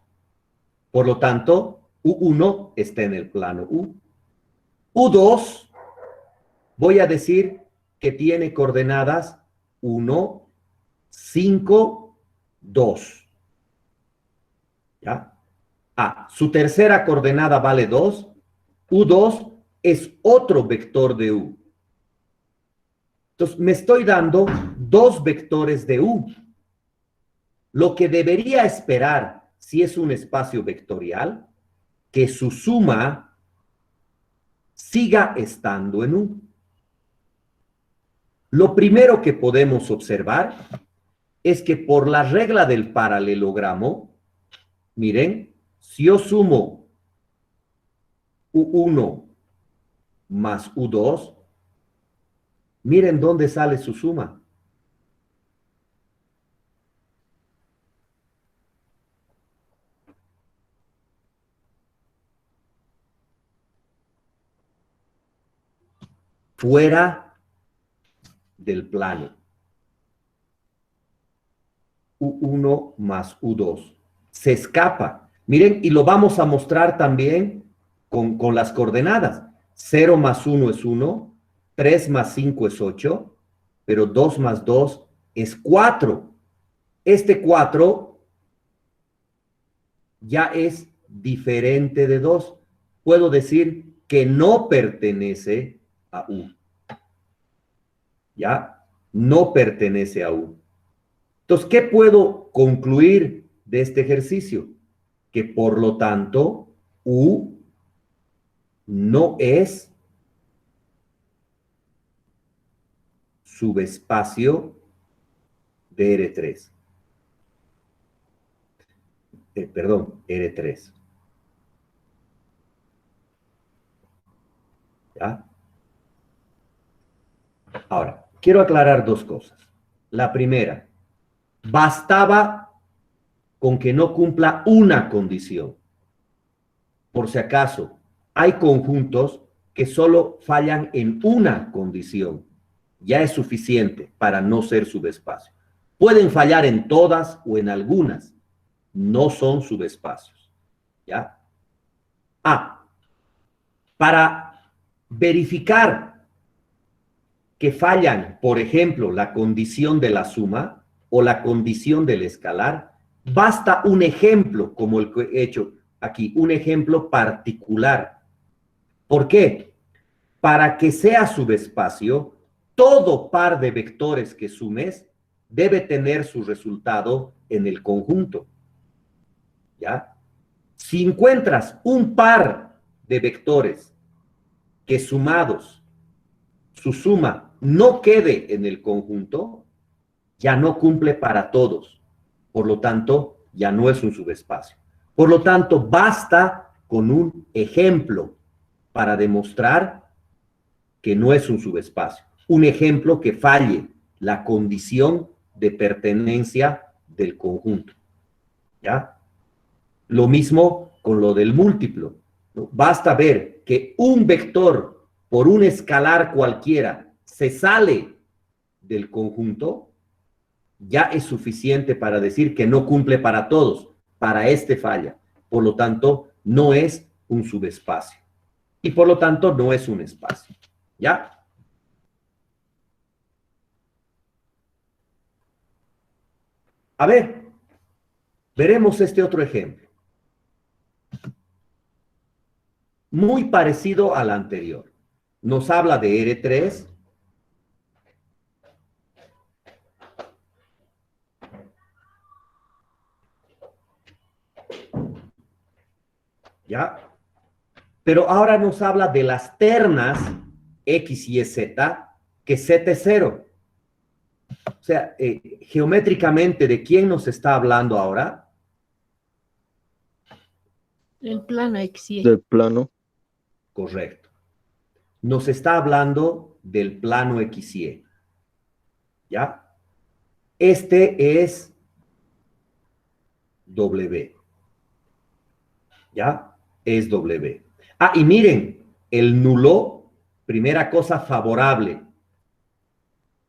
Por lo tanto, U1 está en el plano U. U2, voy a decir que tiene coordenadas 1, 5, 2. ¿Ya? Su tercera coordenada vale 2. U2 es otro vector de U. Entonces, me estoy dando dos vectores de U. Lo que debería esperar, si es un espacio vectorial, que su suma siga estando en U. Lo primero que podemos observar es que por la regla del paralelogramo, miren, si yo sumo U1 más U2, miren dónde sale su suma. Fuera del plano. U1 más U2. Se escapa. Miren, y lo vamos a mostrar también con las coordenadas. 0 más 1 es 1, 3 más 5 es 8, pero 2 más 2 es 4. Este 4 ya es diferente de 2. Puedo decir que no pertenece a U. ¿Ya? No pertenece a U. Entonces, ¿qué puedo concluir de este ejercicio? Que por lo tanto, U no es subespacio de R3. Perdón, R3. ¿Ya? Ahora, quiero aclarar dos cosas. La primera, bastaba con que no cumpla una condición. Por si acaso, hay conjuntos que solo fallan en una condición. Ya es suficiente para no ser subespacio. Pueden fallar en todas o en algunas. No son subespacios. ¿Ya? Para verificar que fallan, por ejemplo, la condición de la suma o la condición del escalar, basta un ejemplo como el que he hecho aquí, un ejemplo particular. ¿Por qué? Para que sea subespacio, todo par de vectores que sumes debe tener su resultado en el conjunto. ¿Ya? Si encuentras un par de vectores que sumados, su suma no quede en el conjunto, ya no cumple para todos. Por lo tanto, ya no es un subespacio. Por lo tanto, basta con un ejemplo para demostrar que no es un subespacio. Un ejemplo que falle la condición de pertenencia del conjunto. ¿Ya? Lo mismo con lo del múltiplo, ¿no? Basta ver que un vector por un escalar cualquiera se sale del conjunto, ya es suficiente para decir que no cumple para todos, para este falla. Por lo tanto, no es un subespacio. Y por lo tanto, no es un espacio. ¿Ya? A ver, veremos este otro ejemplo. Muy parecido al anterior. Nos habla de R3. ¿Ya? Pero ahora nos habla de las ternas X, Y, Z, que Z es 0. O sea, geométricamente, ¿de quién nos está hablando ahora? El plano XY. Del plano. Correcto. Nos está hablando del plano XY. ¿Ya? Este es W. ¿Ya? Es W. Y miren, el nulo, primera cosa favorable.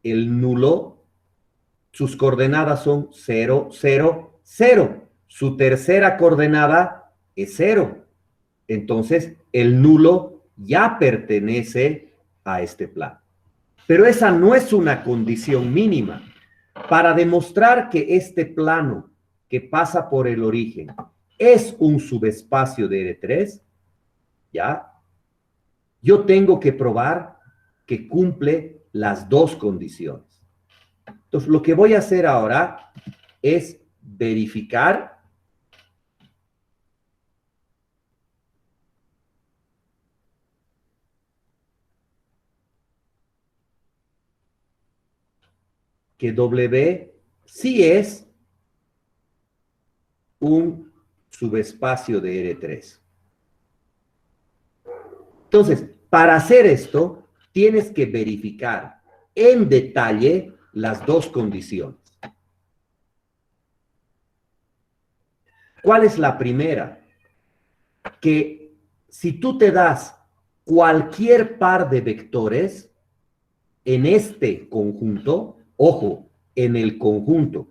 El nulo, sus coordenadas son 0, 0, 0. Su tercera coordenada es 0. Entonces, el nulo ya pertenece a este plano. Pero esa no es una condición mínima. Para demostrar que este plano que pasa por el origen es un subespacio de R3, ¿ya? Yo tengo que probar que cumple las dos condiciones. Entonces, lo que voy a hacer ahora es verificar que W sí es un subespacio de R3. Entonces, para hacer esto, tienes que verificar en detalle las dos condiciones. ¿Cuál es la primera? Que si tú te das cualquier par de vectores en este conjunto, ojo, en el conjunto,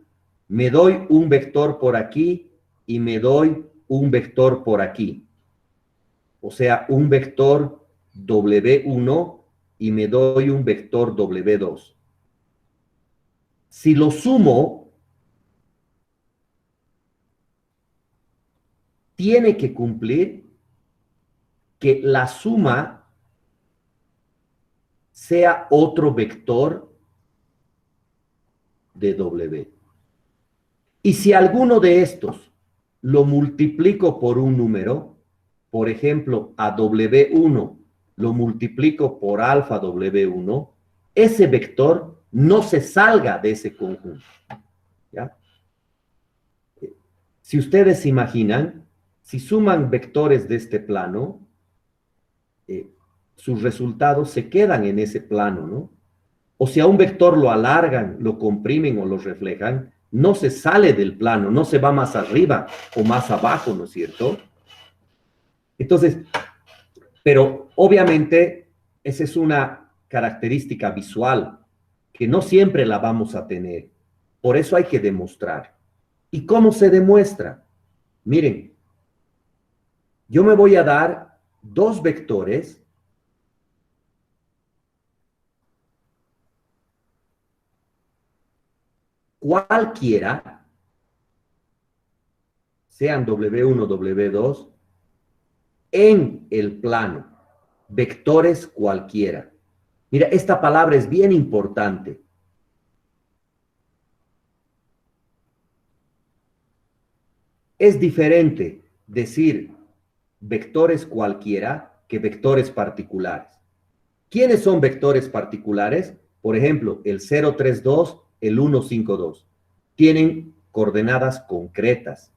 me doy un vector por aquí y me doy un vector por aquí. O sea, un vector W1 y me doy un vector W2. Si lo sumo, tiene que cumplir que la suma sea otro vector de W. Y si alguno de estos lo multiplico por un número, por ejemplo, a W1 lo multiplico por alfa W1, ese vector no se salga de ese conjunto. ¿Ya? Si ustedes imaginan, si suman vectores de este plano, sus resultados se quedan en ese plano, ¿no? O si a un vector lo alargan, lo comprimen o lo reflejan, no se sale del plano, no se va más arriba o más abajo, ¿no es cierto? Entonces, pero obviamente esa es una característica visual que no siempre la vamos a tener. Por eso hay que demostrar. ¿Y cómo se demuestra? Miren, yo me voy a dar dos vectores cualquiera, sean W1, W2, en el plano, vectores cualquiera. Mira, esta palabra es bien importante. Es diferente decir vectores cualquiera que vectores particulares. ¿Quiénes son vectores particulares? Por ejemplo, el 032, el 152. Tienen coordenadas concretas.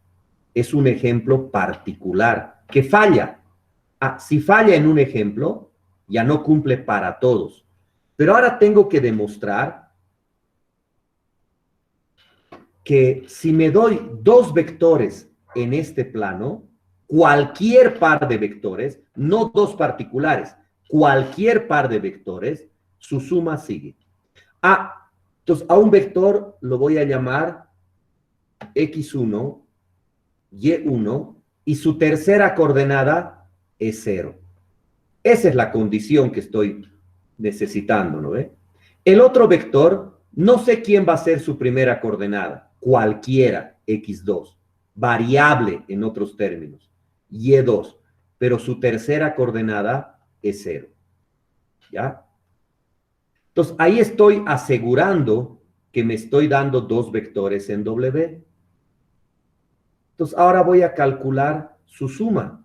Es un ejemplo particular que falla. Si falla en un ejemplo, ya no cumple para todos. Pero ahora tengo que demostrar que si me doy dos vectores en este plano, cualquier par de vectores, no dos particulares, cualquier par de vectores, su suma sigue. Entonces a un vector lo voy a llamar x1, y1, y su tercera coordenada es 0. Esa es la condición que estoy necesitando, ¿no ve? El otro vector, no sé quién va a ser su primera coordenada, cualquiera, x2, variable en otros términos, y2, pero su tercera coordenada es 0, ¿ya? Entonces, ahí estoy asegurando que me estoy dando dos vectores en W. Entonces, ahora voy a calcular su suma.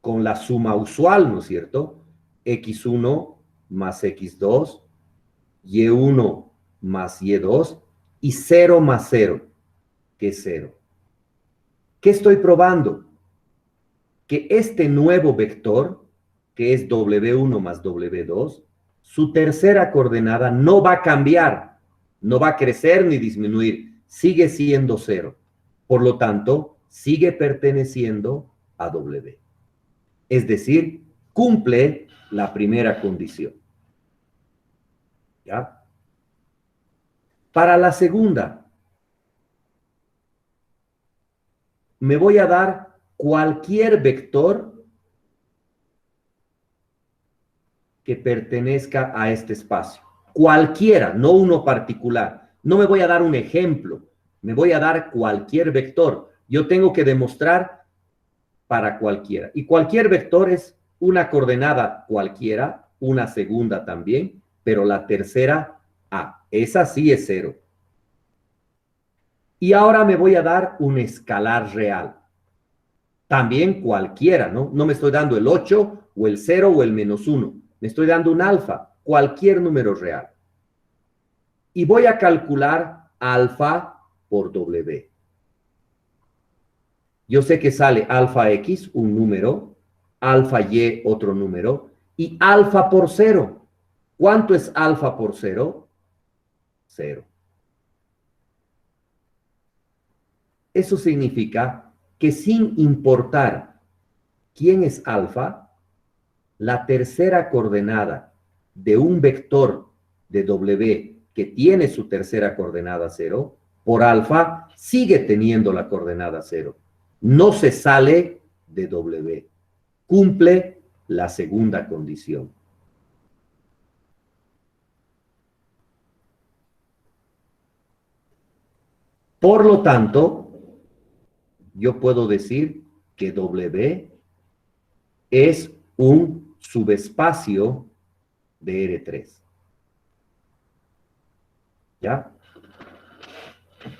Con la suma usual, ¿no es cierto? X1 más X2, Y1 más Y2, y 0 más 0, que es 0. ¿Qué estoy probando? Que este nuevo vector, que es W1 más W2, su tercera coordenada no va a cambiar, no va a crecer ni disminuir, sigue siendo 0. Por lo tanto, sigue perteneciendo a W. Es decir, cumple la primera condición. ¿Ya? Para la segunda, me voy a dar cualquier vector que pertenezca a este espacio. Cualquiera, no uno particular. No me voy a dar un ejemplo, me voy a dar cualquier vector. Yo tengo que demostrar para cualquiera. Y cualquier vector es una coordenada cualquiera, una segunda también, pero la tercera, esa sí es 0. Y ahora me voy a dar un escalar real. También cualquiera, ¿no? No me estoy dando el 8 o el 0 o el -1. Me estoy dando un alfa, cualquier número real. y voy a calcular alfa por W. Yo sé que sale alfa X, un número, alfa Y, otro número, y alfa por 0. ¿Cuánto es alfa por 0? 0. Eso significa que sin importar quién es alfa, la tercera coordenada de un vector de W que tiene su tercera coordenada 0, por alfa sigue teniendo la coordenada 0. No se sale de W. Cumple la segunda condición. Por lo tanto, yo puedo decir que W es un subespacio de R3. ¿Ya?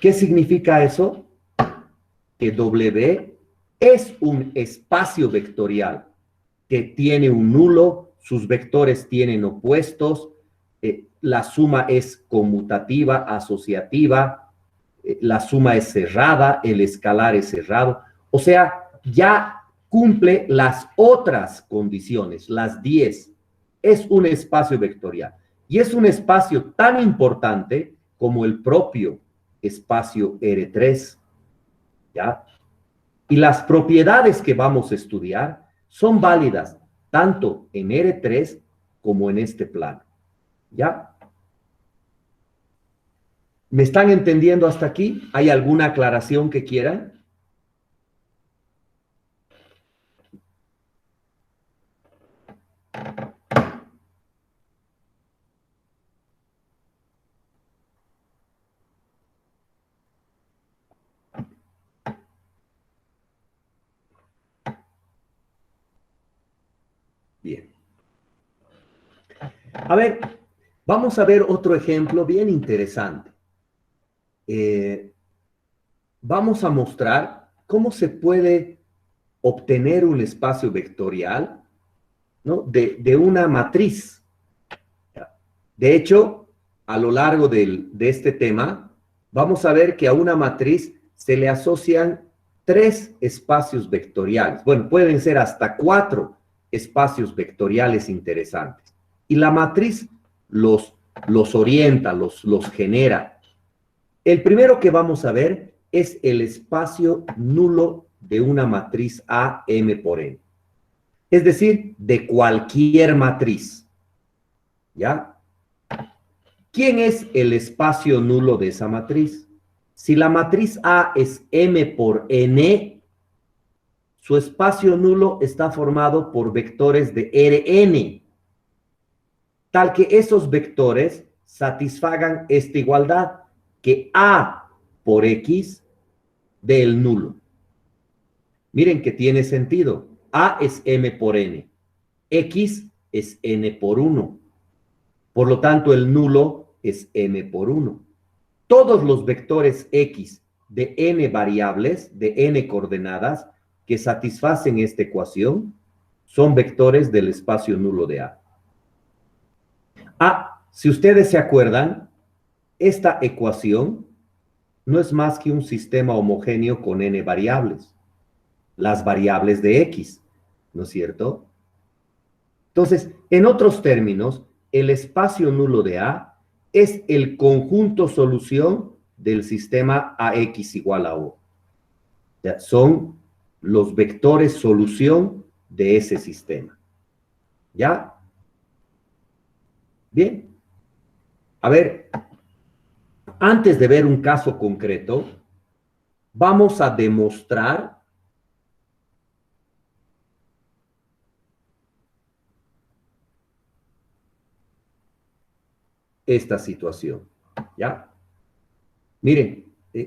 ¿Qué significa eso? Que W es un espacio vectorial que tiene un nulo, sus vectores tienen opuestos, la suma es conmutativa, asociativa, la suma es cerrada, el escalar es cerrado. O sea, ya cumple las otras condiciones, las 10. Es un espacio vectorial. Y es un espacio tan importante como el propio espacio R3. ¿Ya? Y las propiedades que vamos a estudiar son válidas tanto en R3 como en este plano. ¿Ya? ¿Me están entendiendo hasta aquí? ¿Hay alguna aclaración que quieran? Bien. A ver, vamos a ver otro ejemplo bien interesante. Vamos a mostrar cómo se puede obtener un espacio vectorial, ¿no? de una matriz. De hecho, a lo largo de este tema, vamos a ver que a una matriz se le asocian 3 espacios vectoriales. Bueno, pueden ser hasta 4 espacios vectoriales interesantes. Y la matriz los orienta, los genera. El primero que vamos a ver es el espacio nulo de una matriz A, M por N. Es decir, de cualquier matriz. ¿Ya? ¿Quién es el espacio nulo de esa matriz? Si la matriz A es M por N, su espacio nulo está formado por vectores de Rn, tal que esos vectores satisfagan esta igualdad, que A por X dé el nulo. Miren que tiene sentido. A es M por N. X es N por 1. Por lo tanto, el nulo es M por 1. Todos los vectores X de N variables, de N coordenadas, que satisfacen esta ecuación, son vectores del espacio nulo de A. Si ustedes se acuerdan, esta ecuación no es más que un sistema homogéneo con N variables. Las variables de X, ¿no es cierto? Entonces, en otros términos, el espacio nulo de A es el conjunto solución del sistema AX igual a O. O sea, son los vectores solución de ese sistema. ¿Ya? Bien. A ver, antes de ver un caso concreto, vamos a demostrar esta situación. ¿Ya? Miren,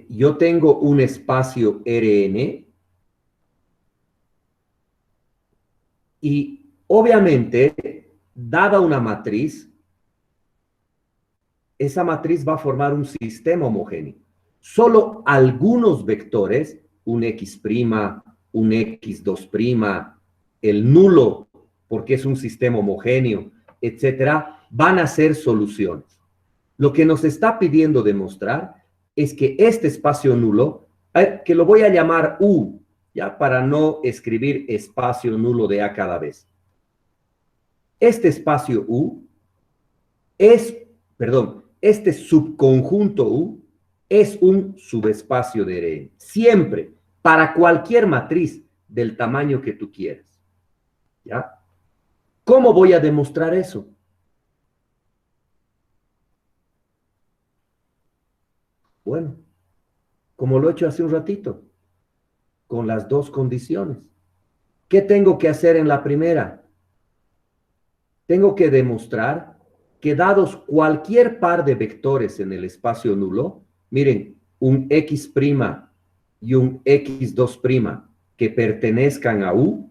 yo tengo un espacio Rn y obviamente, dada una matriz, esa matriz va a formar un sistema homogéneo. Solo algunos vectores, un X', un X2', el nulo, porque es un sistema homogéneo, etcétera, van a ser soluciones. Lo que nos está pidiendo demostrar es que este espacio nulo, que lo voy a llamar U, ya para no escribir espacio nulo de A cada vez. Este espacio U este subconjunto U es un subespacio de Rn. Siempre, para cualquier matriz del tamaño que tú quieras. ¿Ya? ¿Cómo voy a demostrar eso? Bueno, como lo he hecho hace un ratito, con las dos condiciones. ¿Qué tengo que hacer en la primera? Tengo que demostrar que dados cualquier par de vectores en el espacio nulo, miren, un X' y un X2' que pertenezcan a U,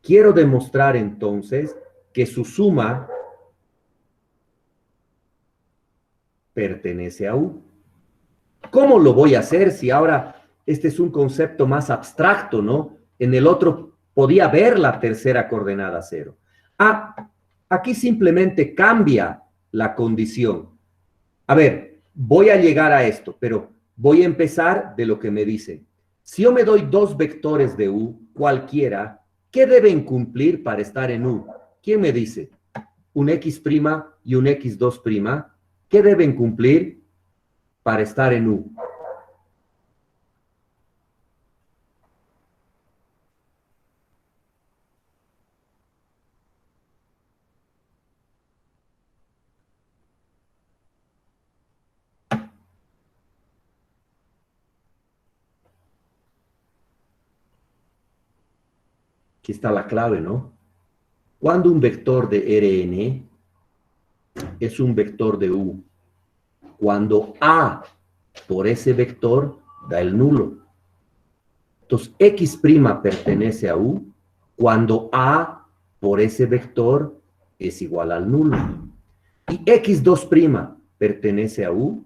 quiero demostrar entonces que su suma pertenece a U. ¿Cómo lo voy a hacer si ahora este es un concepto más abstracto, ¿no? En el otro podía ver la tercera coordenada 0. Aquí simplemente cambia la condición. A ver, voy a llegar a esto, pero voy a empezar de lo que me dicen. Si yo me doy dos vectores de U, cualquiera, ¿qué deben cumplir para estar en U? ¿Quién me dice? Un X' y un X2', ¿qué deben cumplir para estar en U? Aquí está la clave, ¿no? Cuando un vector de Rn es un vector de U, cuando A por ese vector da el nulo. Entonces, X' pertenece a U cuando A por ese vector es igual al nulo. Y X2' pertenece a U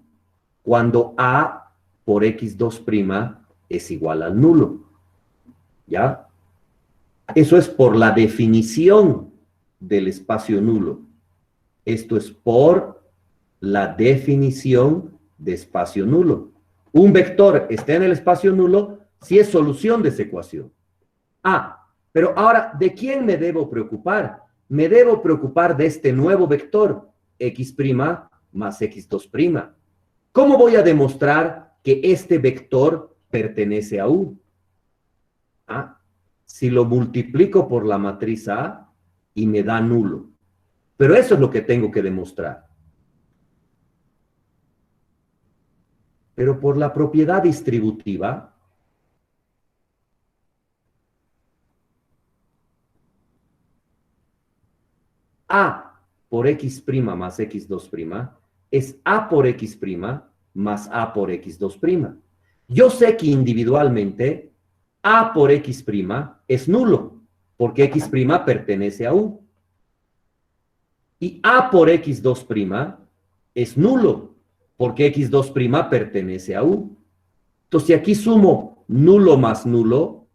cuando A por X2' es igual al nulo. ¿Ya? Eso es por la definición del espacio nulo. Esto es por la definición de espacio nulo. Un vector está en el espacio nulo si es solución de esa ecuación. Pero ahora, ¿de quién me debo preocupar? Me debo preocupar de este nuevo vector, X' más X2'. ¿Cómo voy a demostrar que este vector pertenece a U? Si lo multiplico por la matriz A y me da nulo. Pero eso es lo que tengo que demostrar. Pero por la propiedad distributiva, A por X' más X2' es A por X' más A por X2'. Yo sé que individualmente A por X' es nulo, porque X' pertenece a U. Y A por X2' es nulo, porque X2' pertenece a U. Entonces, si aquí sumo nulo más nulo,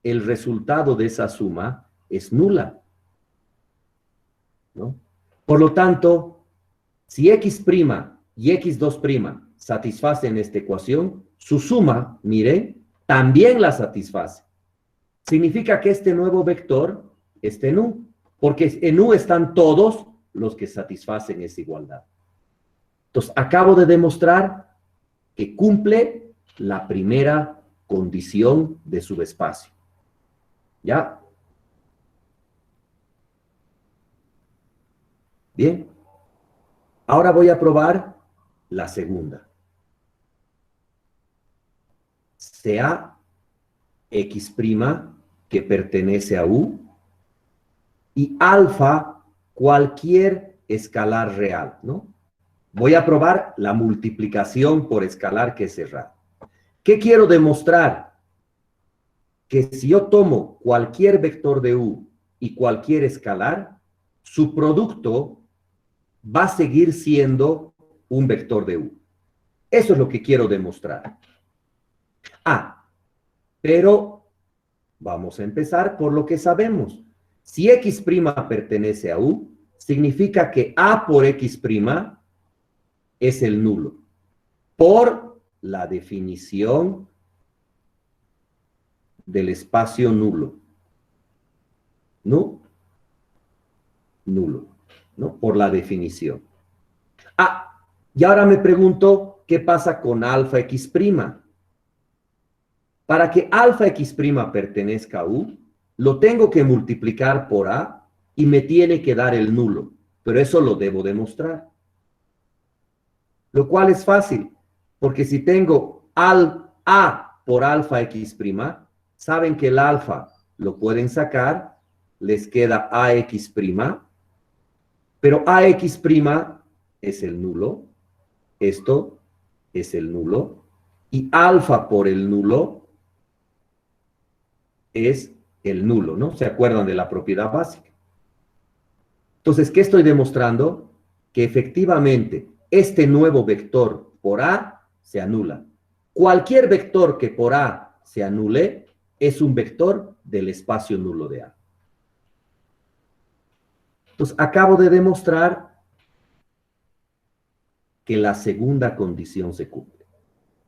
el resultado de esa suma es nula, ¿no? Por lo tanto, si X' y X2' satisfacen esta ecuación, su suma, miren, también la satisface. Significa que este nuevo vector está en U, porque en U están todos los que satisfacen esa igualdad. Entonces, acabo de demostrar que cumple la primera condición de subespacio. ¿Ya? Bien. Ahora voy a probar la segunda. Sea X' que pertenece a U y alfa cualquier escalar real, ¿no? Voy a probar la multiplicación por escalar que es cerrado. ¿Qué quiero demostrar? Que si yo tomo cualquier vector de U y cualquier escalar, su producto va a seguir siendo un vector de U. Eso es lo que quiero demostrar. Pero vamos a empezar por lo que sabemos. Si X' pertenece a U, significa que A por X' es el nulo, por la definición del espacio nulo. ¿No? Nulo, ¿no? Por la definición. Ah, y ahora me pregunto, ¿qué pasa con alfa x'? Para que alfa x' pertenezca a U, lo tengo que multiplicar por A y me tiene que dar el nulo, pero eso lo debo demostrar. Lo cual es fácil, porque si tengo A por alfa x', saben que el alfa lo pueden sacar, les queda AX', pero AX' es el nulo, esto es el nulo, y alfa por el nulo es el nulo, ¿no? ¿Se acuerdan de la propiedad básica? Entonces, ¿qué estoy demostrando? Que efectivamente este nuevo vector por A se anula. Cualquier vector que por A se anule es un vector del espacio nulo de A. Entonces, acabo de demostrar que la segunda condición se cumple.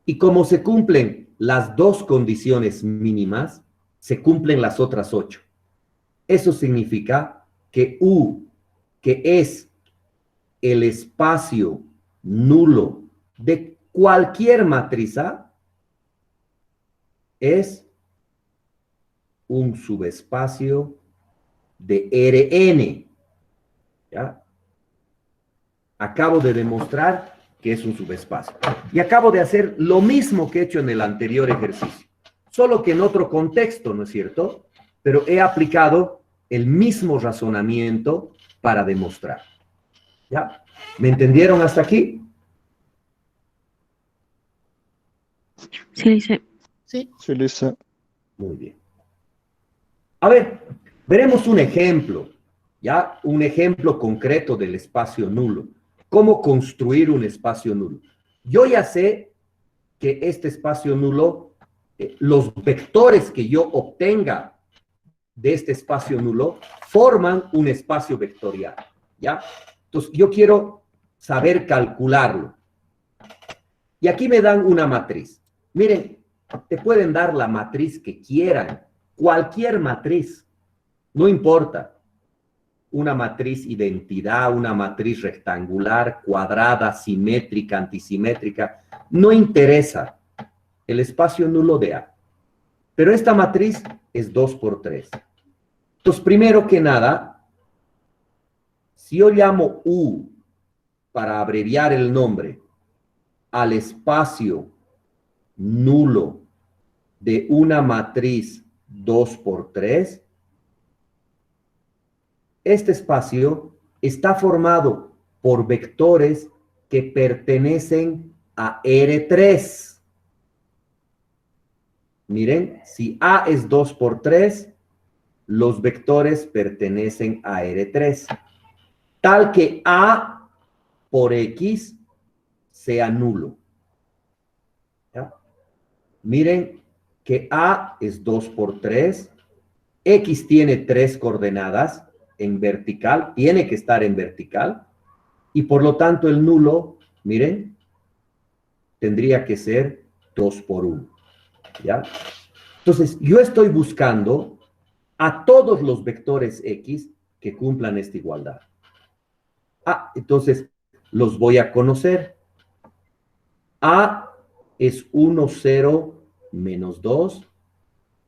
Y como se cumplen las dos condiciones mínimas, se cumplen las otras 8. Eso significa que U, que es el espacio nulo de cualquier matriz A, es un subespacio de Rn. ¿Ya? Acabo de demostrar que es un subespacio. Y acabo de hacer lo mismo que he hecho en el anterior ejercicio, solo que en otro contexto, ¿no es cierto? Pero he aplicado el mismo razonamiento para demostrar. ¿Ya? ¿Me entendieron hasta aquí? Sí, dice. Sí. Sí, listo. Muy bien. A ver, veremos un ejemplo, ¿ya? Un ejemplo concreto del espacio nulo. ¿Cómo construir un espacio nulo? Yo ya sé que este espacio nulo, los vectores que yo obtenga de este espacio nulo forman un espacio vectorial, ¿ya? Entonces, yo quiero saber calcularlo. Y aquí me dan una matriz. Miren, te pueden dar la matriz que quieran, cualquier matriz, no importa. Una matriz identidad, una matriz rectangular, cuadrada, simétrica, antisimétrica, no interesa el espacio nulo de A. Pero esta matriz es 2 por 3. Entonces, primero que nada, si yo llamo U, para abreviar el nombre, al espacio nulo de una matriz 2 por 3, este espacio está formado por vectores que pertenecen a R3. Miren, si A es 2 por 3, los vectores pertenecen a R3. Tal que A por X sea nulo. ¿Ya? Miren que A es 2 por 3. X tiene 3 coordenadas en vertical, tiene que estar en vertical, y por lo tanto el nulo, miren, tendría que ser 2 por 1, ¿ya? Entonces, yo estoy buscando a todos los vectores X que cumplan esta igualdad. Ah, entonces, los voy a conocer. A es 1, 0, menos 2,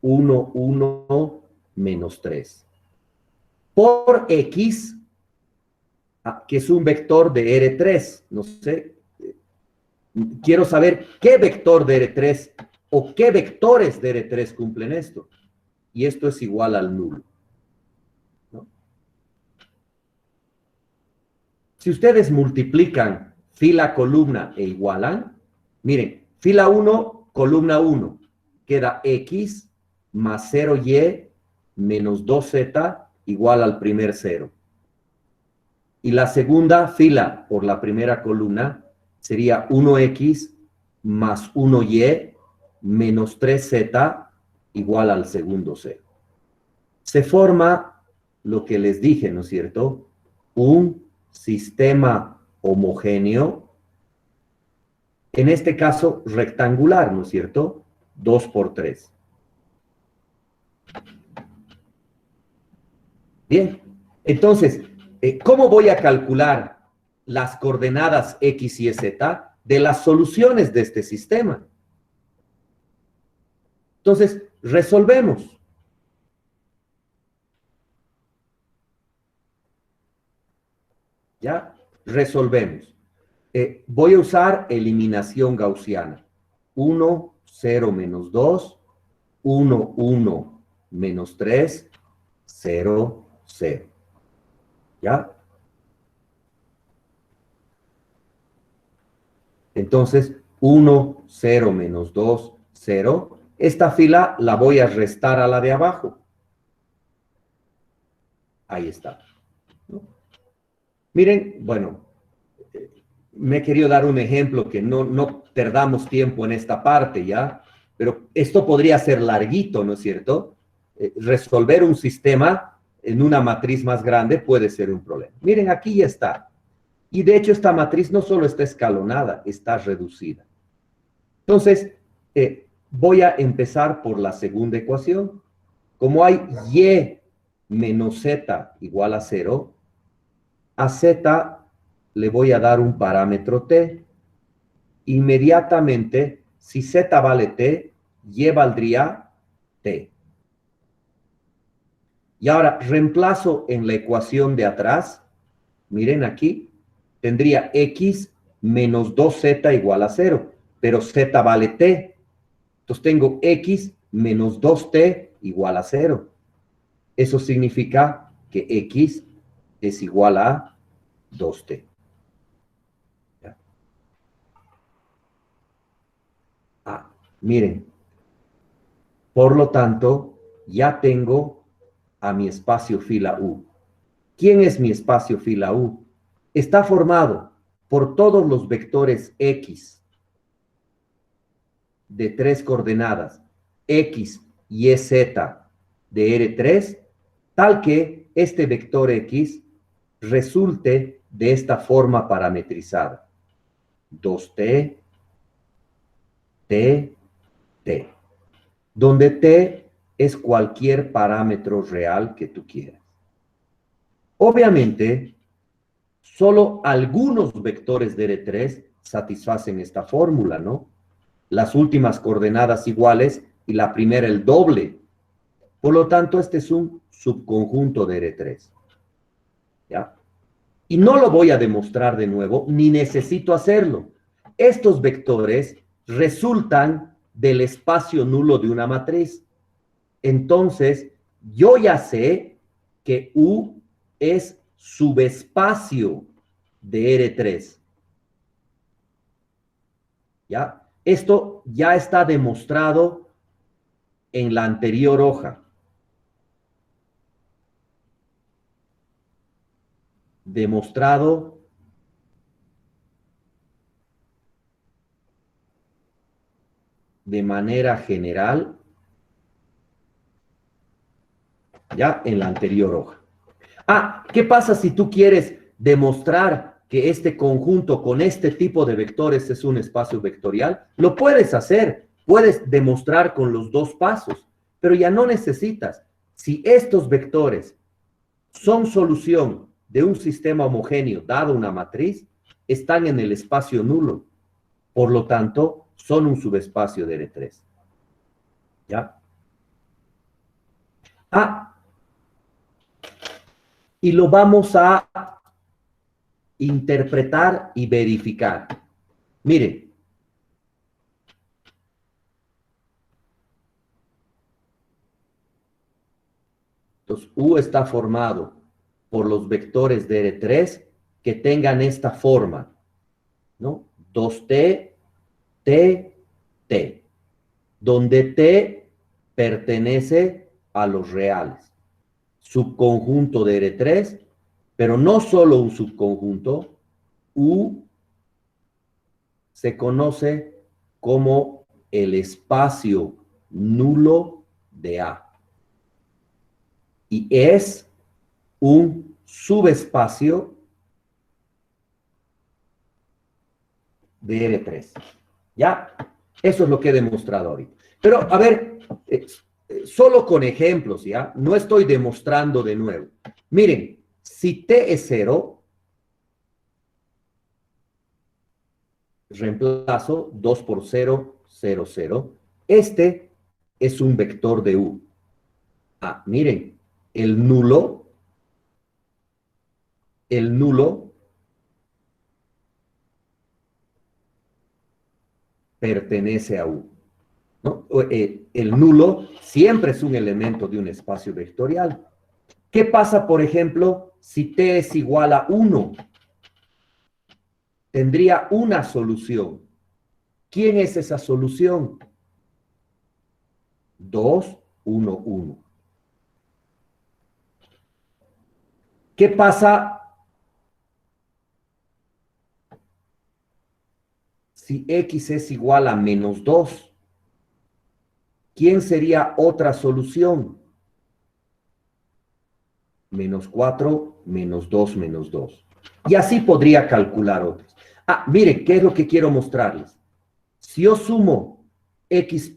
1, 1, menos 3. Por X, que es un vector de R3, no sé, quiero saber qué vector de R3 o qué vectores de R3 cumplen esto. Y esto es igual al nulo, ¿no? Si ustedes multiplican fila, columna e igualan, miren, fila 1, columna 1, queda X más 0Y menos 2Z igual al primer 0. Y la segunda fila por la primera columna sería 1X más 1Y menos 3Z igual al segundo 0. Se forma lo que les dije, ¿no es cierto? Un sistema homogéneo En este caso, rectangular, ¿no es cierto? 2 por 3. Bien, entonces, ¿cómo voy a calcular las coordenadas X y Z de las soluciones de este sistema? Entonces, resolvemos. ¿Ya? Resolvemos. Voy a usar eliminación gaussiana. 1, 0, menos 2, 1, 1, menos 3, 0, 0. ¿Ya? Entonces, 1, 0, menos 2, 0. Esta fila la voy a restar a la de abajo. Ahí está. ¿No? Miren, bueno, me he querido dar un ejemplo que no perdamos tiempo en esta parte, ¿ya? Pero esto podría ser larguito, ¿no es cierto? Resolver un sistema en una matriz más grande puede ser un problema. Miren, aquí ya está. Y de hecho esta matriz no solo está escalonada, está reducida. Entonces, voy a empezar por la segunda ecuación. Como hay y menos z igual a 0, a z le voy a dar un parámetro t. Inmediatamente, si z vale t, y valdría t. Y ahora reemplazo en la ecuación de atrás. Miren aquí, tendría x menos 2z igual a 0, pero z vale t. Entonces tengo x menos 2t igual a 0. Eso significa que x es igual a 2t. ¿Ya? Miren, por lo tanto, ya tengo a mi espacio fila U. ¿Quién es mi espacio fila U? Está formado por todos los vectores X de 3 coordenadas, X y Z de R3, tal que este vector X resulte de esta forma parametrizada. 2T, T, T. Donde T es cualquier parámetro real que tú quieras. Obviamente, solo algunos vectores de R3 satisfacen esta fórmula, ¿no? Las últimas coordenadas iguales y la primera el doble. Por lo tanto, este es un subconjunto de R3. ¿Ya? Y no lo voy a demostrar de nuevo, ni necesito hacerlo. Estos vectores resultan del espacio nulo de una matriz. Entonces, yo ya sé que U es subespacio de R3. ¿Ya? Esto ya está demostrado en la anterior hoja. Demostrado de manera general, ya en la anterior hoja. ¿Qué pasa si tú quieres demostrar que este conjunto con este tipo de vectores es un espacio vectorial? Lo puedes hacer, puedes demostrar con los dos pasos, pero ya no necesitas. Si estos vectores son solución de un sistema homogéneo dado una matriz, están en el espacio nulo. Por lo tanto, son un subespacio de R3. ¿Ya? Y lo vamos a interpretar y verificar. Miren. Entonces, U está formado por los vectores de R3 que tengan esta forma, ¿no? 2T, T, T, donde T pertenece a los reales. Subconjunto de R3, pero no solo un subconjunto, U se conoce como el espacio nulo de A. Y es un subespacio de R3. ¿Ya? Eso es lo que he demostrado ahorita. Pero, a ver, solo con ejemplos, ¿ya? No estoy demostrando de nuevo. Miren, si t es 0, reemplazo 2 por 0, 0, 0. Este es un vector de U. Ah, miren, el nulo pertenece a U, ¿no? El nulo siempre es un elemento de un espacio vectorial. ¿Qué pasa, por ejemplo, si t es igual a 1? Tendría una solución. ¿Quién es esa solución? 2, 1, 1. ¿Qué pasa si x es igual a menos 2? ¿Quién sería otra solución? Menos 4, menos 2, menos 2. Y así podría calcular otros. Ah, miren, ¿qué es lo que quiero mostrarles? Si yo sumo x'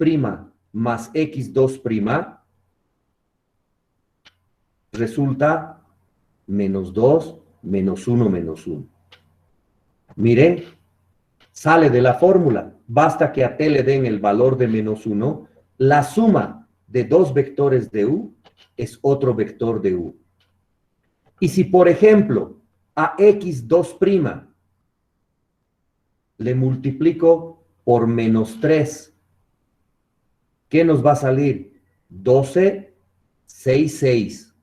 más x2', resulta menos 2, menos 1, menos 1. Miren, sale de la fórmula. Basta que a t le den el valor de menos 1. La suma de dos vectores de U es otro vector de U. Y si, por ejemplo, a x2' le multiplico por menos 3, ¿qué nos va a salir? 12, 6, 6.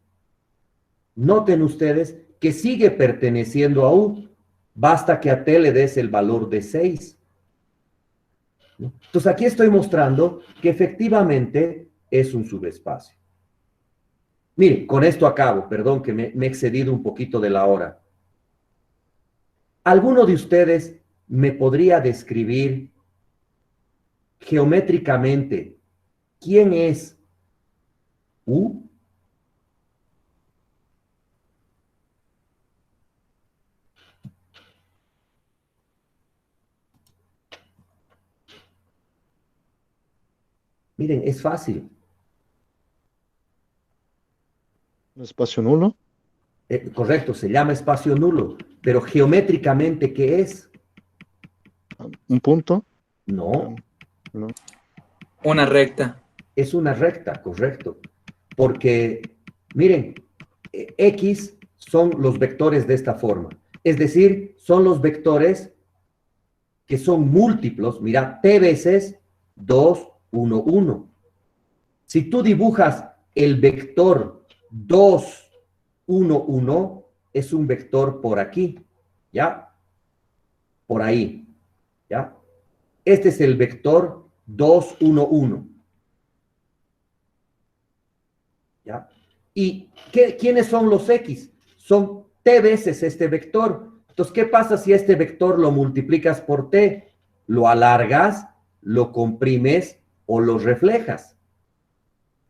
Noten ustedes que sigue perteneciendo a U. Basta que a t le des el valor de 6. Entonces aquí estoy mostrando que efectivamente es un subespacio. Miren, con esto acabo. Perdón que me he excedido un poquito de la hora. ¿Alguno de ustedes me podría describir geométricamente quién es U? Miren, es fácil. ¿Un espacio nulo? Correcto, se llama espacio nulo. Pero geométricamente, ¿qué es? ¿Un punto? No, No. Una recta. es una recta, correcto. Porque, miren, X son los vectores de esta forma. Es decir, son los vectores que son múltiplos. Mira, t veces 2, 1, 1. Si tú dibujas el vector 2, 1, 1, es un vector por aquí, ¿ya? Por ahí, ¿ya? Este es el vector 2, 1, 1. ¿Ya? ¿Y quiénes son los X? Son t veces este vector. Entonces, ¿qué pasa si este vector lo multiplicas por t? Lo alargas, lo comprimes o lo reflejas.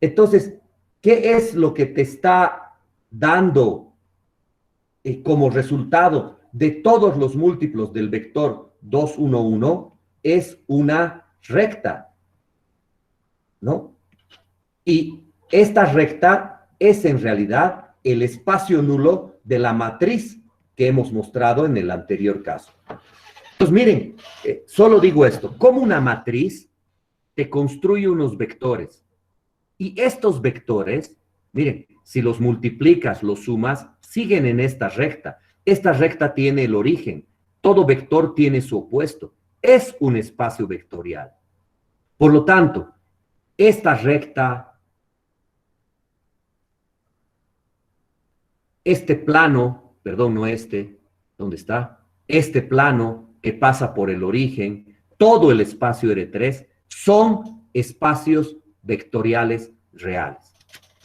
Entonces, ¿qué es lo que te está dando como resultado de todos los múltiplos del vector 2, 1, 1? Es una recta, ¿no? Y esta recta es en realidad el espacio nulo de la matriz que hemos mostrado en el anterior caso. Entonces, miren, solo digo esto. Como una matriz te construye unos vectores. Y estos vectores, miren, si los multiplicas, los sumas, siguen en esta recta. Esta recta tiene el origen. Todo vector tiene su opuesto. Es un espacio vectorial. Por lo tanto, esta recta, este plano, perdón, no este, ¿dónde está? Este plano que pasa por el origen, todo el espacio R3, son espacios vectoriales reales.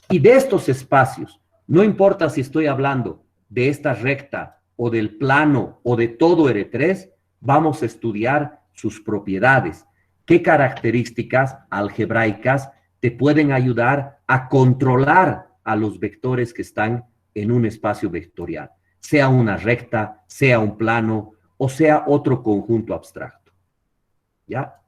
Y de estos espacios, no importa si estoy hablando de esta recta o del plano o de todo R3, vamos a estudiar sus propiedades. ¿Qué características algebraicas te pueden ayudar a controlar a los vectores que están en un espacio vectorial? Sea una recta, sea un plano o sea otro conjunto abstracto. ¿ya?